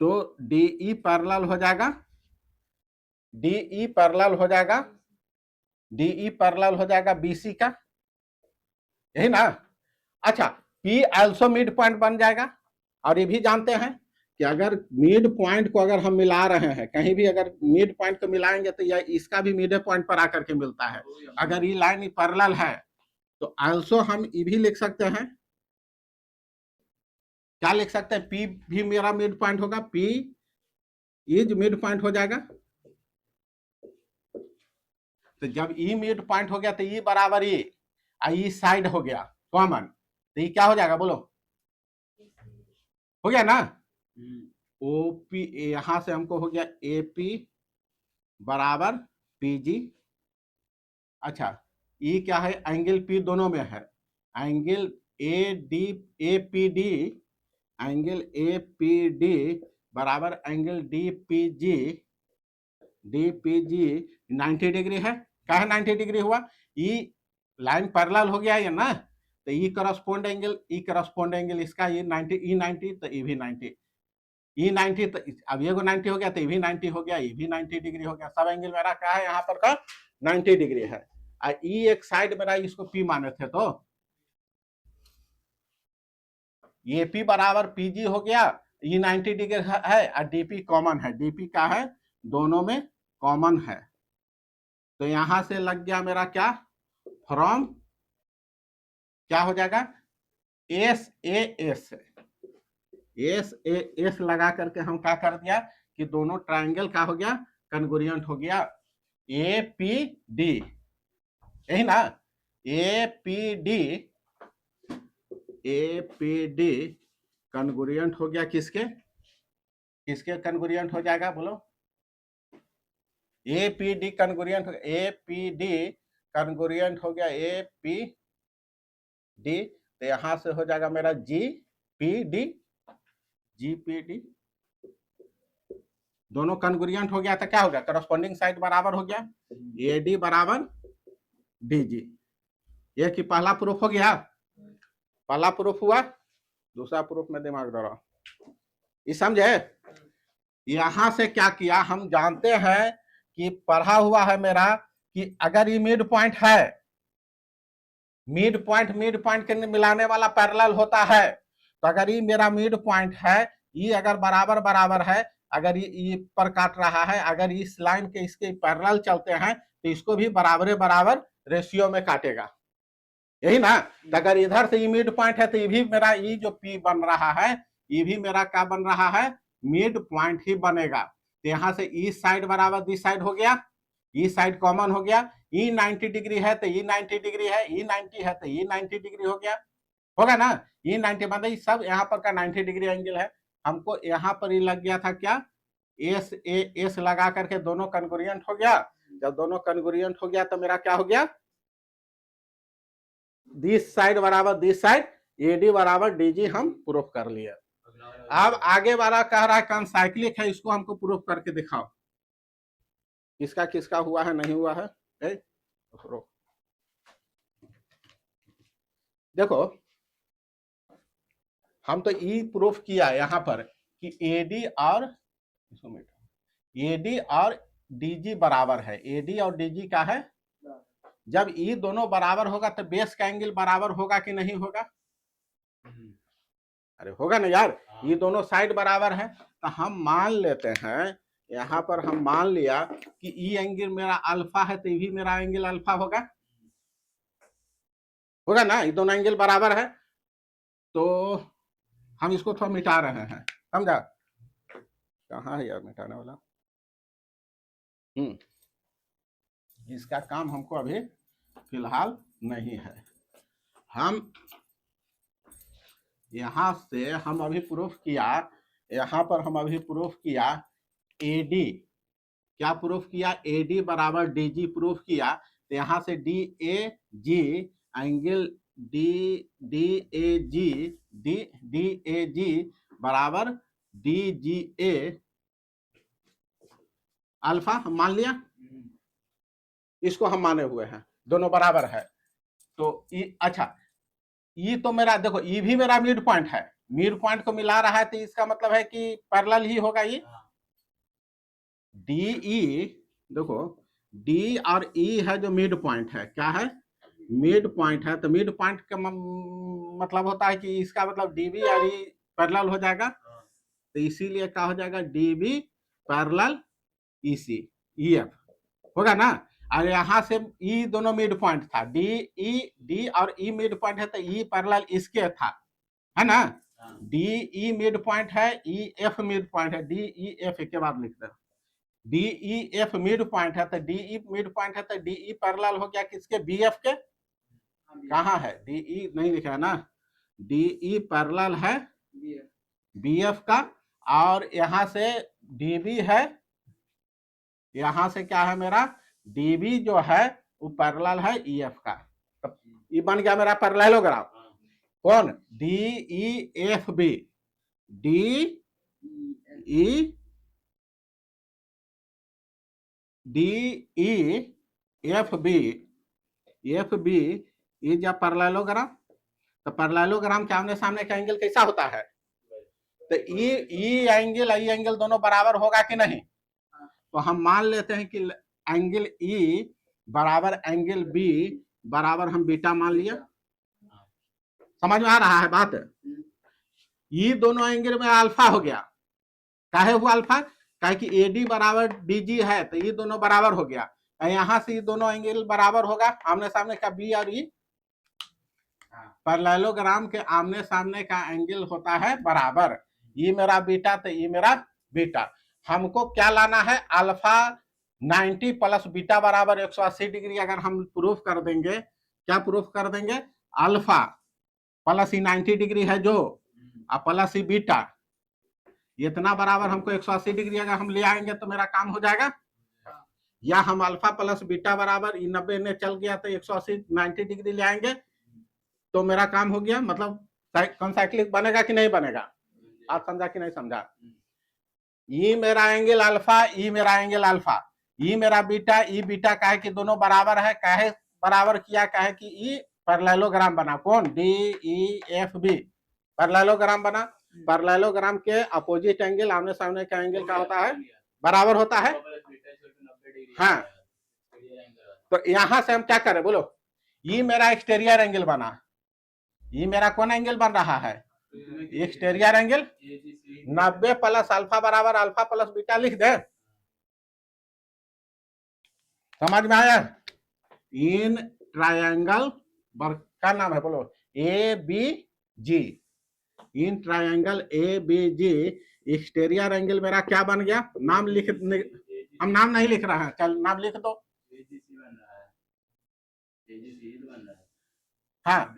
तो डी ई पैरेलल हो जाएगा, डी ई पैरेलल हो जाएगा, डी ई पैरेलल हो जाएगा बीसी का, यही ना। अच्छा, पी आल्सो मिड पॉइंट बन जाएगा। और ये भी जानते हैं कि अगर मिड पॉइंट को अगर हम मिला रहे हैं कहीं भी, अगर मिड पॉइंट को मिलाएंगे तो यह इसका भी मिड पॉइंट पर आकर के मिलता है। अगर ये लाइन पैरेलल है तो आल्सो हम ये भी लिख सकते हैं, क्या लिख सकते हैं, पी भी मेरा मिड पॉइंट होगा, पी इज मिड पॉइंट हो जाएगा। तो जब ई मिड पॉइंट हो गया तो ई बराबर ई साइड हो गया कॉमन, तो ये क्या हो जाएगा बोलो, हो गया ना। ओपी यहां से हमको हो गया एपी बराबर पीजी। अच्छा, ई क्या है, एंगल पी दोनों में है, angle A D A P D, angle A P D बराबर angle D P G, D P G 90 degree है। क्या है 90 डिग्री हुआ, ई लाइन पैरेलल हो गया है ना, तो ई करस्पोंड एंगल इसका ये 90, ई 90 तो ई भी 90, ई 90 तो अब ये 90 हो गया तो ये भी 90 हो गया, ये भी 90 डिग्री हो गया, सब एंगल मेरा क्या है यहाँ पर का 90 डिग्री है। और ई एक साइड मेरा इसको पी माने थे, तो ये पी बराबर पीजी हो गया, ये 90 डिग्री है और डीपी कॉमन है, डीपी का है दोनों में कॉमन है। तो यहां से लग गया मेरा क्या, फ्रॉम क्या हो जाएगा, S A S, S A S लगा करके हम क्या कर दिया कि दोनों ट्रायंगल का हो गया, कन्ग्रुएंट हो गया, ए पी डी, यही ना, ए पी डी कन्ग्रुएंट हो गया किसके, किसके कन्ग्रुएंट हो जाएगा बोलो, A P D congruent, A P D congruent हो गया ए पी डी, तो यहां से हो जाएगा मेरा G P D, G P D दोनों कन्ग्रुएंट हो गया तो क्या हो गया, करस्पॉन्डिंग साइड बराबर हो गया, ए डी बराबर डी जी। ये कि पहला प्रूफ हो गया, पहला प्रूफ हुआ, दूसरा प्रूफ में दिमाग दौड़ा, ये समझे। यहां से क्या किया, हम जानते हैं कि पढ़ा हुआ है मेरा कि अगर ये मिड पॉइंट है, मिड पॉइंट के मिलाने वाला पैरेलल होता है, तो अगर ये मेरा मिड पॉइंट है, ये अगर बराबर है, अगर ये पर काट रहा है, अगर इस लाइन के इसके पैरेलल चलते हैं तो इसको भी बराबर रेशियो में काटेगा, यही ना। तो अगर इधर से ये मिड पॉइंट है तो ये भी मेरा ये जो पी बन रहा है, ये भी मेरा क्या बन रहा है, मिड पॉइंट ही बनेगा। तो यहां से इस साइड बराबर दिस साइड हो गया, ई साइड कॉमन हो गया, ई 90 डिग्री है तो ई 90 डिग्री है, ई 90 है तो ई 90 डिग्री हो गया, होगा ना। ई 90 मतलब सब यहाँ पर का 90 डिग्री एंगल है। हमको यहाँ पर ही लग गया था क्या, एस ए एस लगा करके दोनों कन्ग्रुएंट हो गया। जब दोनों कन्ग्रुएंट हो गया तो मेरा क्या हो गया, दिस साइड बराबर दिस साइड, एडी बराबर डीजी हम प्रूफ कर लिए। अब आगे वाला कह रहा है कॉन्साइक्लिक है, इसको हमको प्रूफ करके दिखाओ, किसका किसका हुआ है नहीं हुआ है। देखो हम तो ई प्रूफ किया यहाँ पर कि एडी और डीजी बराबर है, एडी और डीजी का है। जब ई दोनों बराबर होगा तो बेस का एंगल बराबर होगा कि नहीं होगा, अरे होगा ना यार, ये दोनों साइड बराबर है, तो हम मान लेते हैं, यहाँ पर हम मान लिया कि ई एंगल मेरा अल्फा है तो ये भी मेरा एंगल अल्फा होगा, होगा ना, ये दोनों एंगल बराबर है। तो हम इसको थोड़ा मिटा रहे हैं, समझा, कहाँ है यार मिटाने वाला। इसका काम हमको अभी फिलहाल नहीं है। हम यहां से हम अभी प्रूफ किया, यहां पर हम अभी प्रूफ किया AD, क्या प्रूफ किया, AD बराबर DG प्रूफ किया। तो यहां से DAG एंगल DAG बराबर DGA अल्फा, हम मान लिया, इसको हम माने हुए हैं, दोनों बराबर है। तो अच्छा, ये तो मेरा देखो, ये भी मेरा मिड पॉइंट है, मिड पॉइंट को मिला रहा है तो इसका मतलब है कि पैरेलल ही होगा ये। DE देखो, D और E है जो मिड पॉइंट है, क्या है, मिड पॉइंट है। तो मिड पॉइंट का मतलब होता है कि इसका मतलब DB और E पैरेलल हो जाएगा, तो इसीलिए क्या हो जाएगा, DB पैरेलल EC EF होगा ना। और यहाँ से E दोनों मिड पॉइंट था, D और E मिड पॉइंट है, तो E पैरेलल इसके था, है ना। DE मिड पॉइंट है, EF मिड पॉइंट है, DEF के बाद लिख दो, DEF मिड पॉइंट है, तो DE मिड पॉइंट है, तो DE पैरेलल हो गया किसके, BF के। कहाँ है, DE नहीं लिखा है ना, DE पैरेलल है BF का, और यहाँ से DB है, यहाँ से क्या है मेरा, DB जो है वो पैरेलल है EF का। तो ये बन गया मेरा पैरेललोग्राम, कौन, DEFB, FB ये जब पैरेललोग्राम, तो पैरेललोग्राम के आमने सामने का एंगल कैसा होता है, तो ई एंगल दोनों बराबर होगा कि नहीं। तो हम मान लेते हैं कि एंगल E बराबर एंगल B बराबर हम बीटा मान लिया, समझ में आ रहा है बात। ये दोनों एंगल में अल्फा हो गया, काहे हुआ अल्फा, काहे कि AD बराबर DG है, तो ये दोनों बराबर हो गया। यहाँ से ये दोनों एंगल बराबर होगा, आमने सामने का B और E, पैरेललोग्राम के आमने सामने का एंगल होता है बराबर, ये मेरा बीटा तो ये मेरा बीटा। हमको क्या लाना है, अल्फा 90 प्लस बीटा बराबर 180 डिग्री। अगर हम प्रूफ कर देंगे, क्या प्रूफ कर देंगे, अल्फा प्लस ही 90 डिग्री है जो, प्लस ही बीटा, इतना बराबर हमको 180 डिग्री अगर हम ले आएंगे तो मेरा काम हो जाएगा। या हम अल्फा प्लस बीटा बराबर 90 ने चल गया तो 180 90 डिग्री ले आएंगे तो मेरा काम हो गया। मतलब कॉन्साइक्लिक बनेगा कि नहीं बनेगा, आप समझा कि नहीं समझा। ये मेरा एंगल अल्फा, ये मेरा एंगल अल्फा, ये मेरा बीटा, ये बीटा, काहे कि दोनों बराबर है, काहे बराबर किया, काहे कि ये पैरेललोग्राम बना, कौन, DEFB पैरेललोग्राम बना। पैरेललोग्राम के अपोजिट एंगल आमने सामने का एंगल क्या होता है, बराबर होता है। हाँ, तो यहां से हम क्या करें बोलो, ये मेरा एक्सटीरियर एंगल बना, ये मेरा कौन एंगल बन रहा है, एक्सटीरियर एंगल 90 प्लस अल्फा बराबर अल्फा प्लस बीटा लिख दे, समझ में आया। इन ट्रायंगल का नाम है बोलो ABG, in triangle ABG exterior angle मेरा क्या बन गया, नाम लिख, हम नाम नहीं लिख रहे हैं, चल नाम लिख दो। हाँ,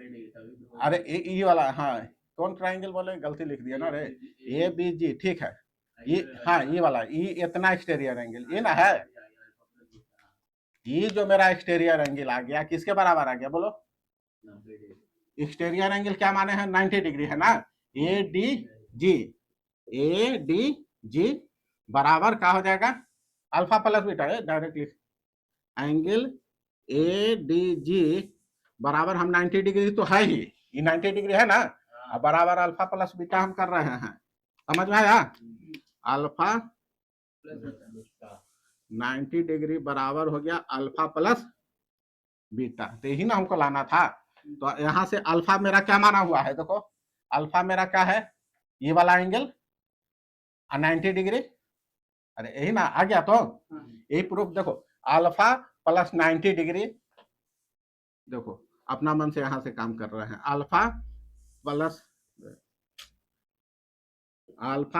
अरे ये वाला, हाँ कौन ट्रायंगल बोले, गलती लिख दिया ना रे, ABG ठीक है, ये हाँ ये वाला, ये इतना एक्सटीरियर एंगल ये ना है, ये जो मेरा एक्सटीरियर एंगल आ गया किसके बराबर आ गया बोलो, एक्सटीरियर एंगल क्या माने हैं, 90 डिग्री है ना। ADG बराबर क्या हो जाएगा, अल्फा प्लस बीटा है डायरेक्टली, एंगल ADG बराबर हम 90 डिग्री तो है ही, ये 90 डिग्री है ना, बराबर अल्फा प्लस बीटा हम कर रहे हैं, समझ में आया। अल्फा 90 डिग्री बराबर हो गया अल्फा प्लस बीटा, तो यही ना हमको लाना था। तो यहां से अल्फा मेरा क्या माना हुआ है, देखो अल्फा मेरा क्या है, ये वाला एंगल 90 डिग्री, अरे यही ना आ गया, तो यही प्रूफ देखो, अल्फा प्लस 90 डिग्री, देखो अपना मन से यहां से काम कर रहे हैं, अल्फा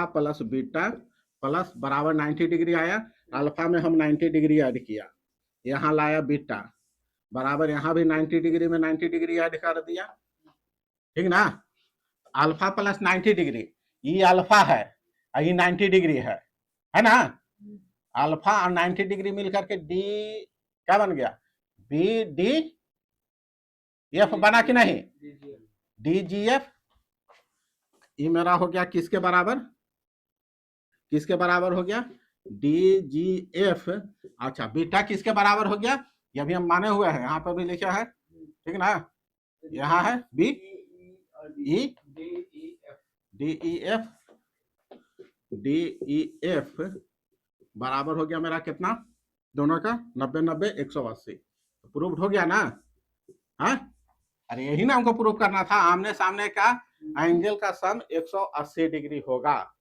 प्लस बीटा प्लस बराबर 90 डिग्री आया, अल्फा में हम 90 डिग्री ऐड किया, यहाँ लाया बीटा बराबर, यहाँ भी 90 डिग्री में 90 डिग्री ऐड कर दिया, ठीक ना, अल्फा प्लस 90 डिग्री, ये अल्फा है और ये 90 डिग्री है ना, अल्फा और 90 डिग्री मिलकर के डी क्या बन गया, बी डी एफ बना कि नहीं, डी जी एफ, ये मेरा हो गया किसके बराबर, किसके बराबर हो गया, डी जी एफ, अच्छा बीटा किसके बराबर हो गया, ये भी हम माने हुए हैं, यहाँ पर भी लिखा है, ठीक ना, यहाँ है B E D E F बराबर हो गया मेरा कितना, दोनों का 90 90 180, प्रूव्ड हो गया ना, हाँ, अरे यही ना हमको प्रूव करना था, आमने सामने का एंगल का सम 180 डिग्री होगा,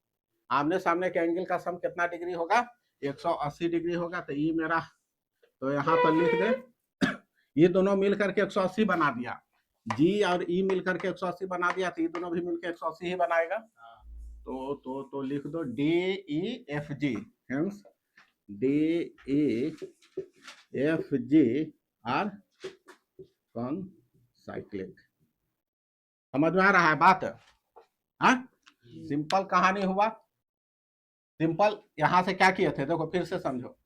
आमने सामने के एंगल का सम कितना डिग्री होगा, 180 डिग्री होगा, तो ये मेरा, तो यहाँ पर लिख दे, ये दोनों मिल करके 180 बना दिया, जी और ई मिल करके 180 बना दिया, तो ये दोनों भी मिलकर 180 ही बनाएगा, तो लिख दो D E F G, hence D E F G are concyclic, समझ में आ रहा है बात, हाँ, सिंपल कहानी हुआ, सिंपल, यहां से क्या किए थे देखो फिर से समझो,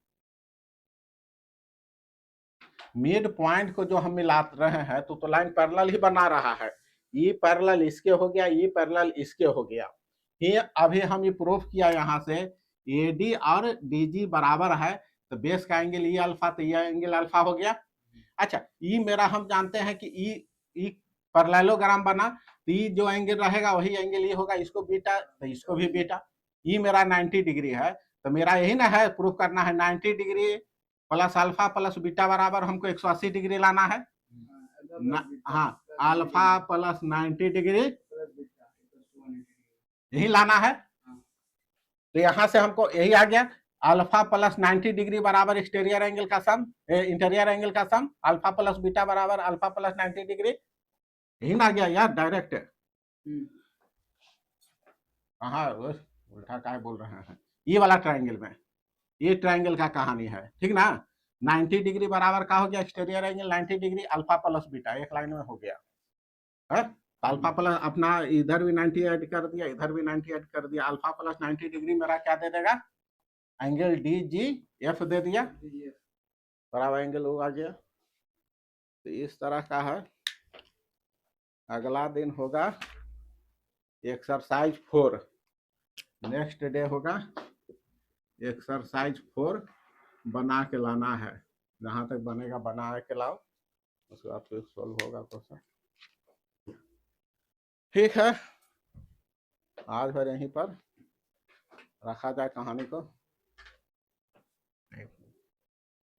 मिड पॉइंट को जो हम मिला रहे हैं तो लाइन पैरेलल ही बना रहा है, ये पैरेलल इसके हो गया, ये पैरेलल इसके हो गया, ये अभी हम ये प्रूफ किया यहाँ से एडी और डीजी बराबर है, तो बेस का एंगल ये अल्फा, तो ये एंगल अल्फा हो गया, अच्छा ये मेरा हम जानते हैं कि ई पैरेललोग्राम बना, तो ये जो एंगल रहेगा वही एंगल ये होगा, इसको बीटा तो इसको भी बीटा, ये मेरा 90 डिग्री है, तो मेरा यही ना है प्रूफ करना है 90 degree plus alpha plus beta बराबर हमको 180 डिग्री लाना है, हाँ अल्फा प्लस 90 डिग्री यही लाना है, तो यहां से हमको यही आ गया, अल्फा प्लस 90 डिग्री बराबर एक्सटीरियर एंगल का सम, इंटीरियर एंगल का सम, अल्फा प्लस बीटा बराबर अल्फा प्लस 90 डिग्री, यही ना आ गया यार डायरेक्ट, हाँ उल्टा क्या बोल रहे हैं, ये वाला ट्रायंगल में, ये ट्रायंगल का कहानी है, ठीक ना, 90 डिग्री बराबर का हो गया exterior angle 90 degree alpha plus beta, एक लाइन में हो गया है, अल्फा प्लस अपना इधर भी 90 ऐड कर दिया, इधर भी 90 ऐड कर दिया, अल्फा प्लस 90 डिग्री मेरा क्या दे देगा, एंगल डी जी एफ दे दिया, बराबर एंगल वो आ गया, तो इस तरह का है, अगला दिन होगा एक्सरसाइज 4, नेक्स्ट डे होगा एक्सरसाइज 4 बना के लाना है, जहां तक बनेगा बना के लाओ, उसके बाद फिर सोल्व होगा क्वेश्चन, ठीक है, आज फिर यहीं पर रखा जाए कहानी को।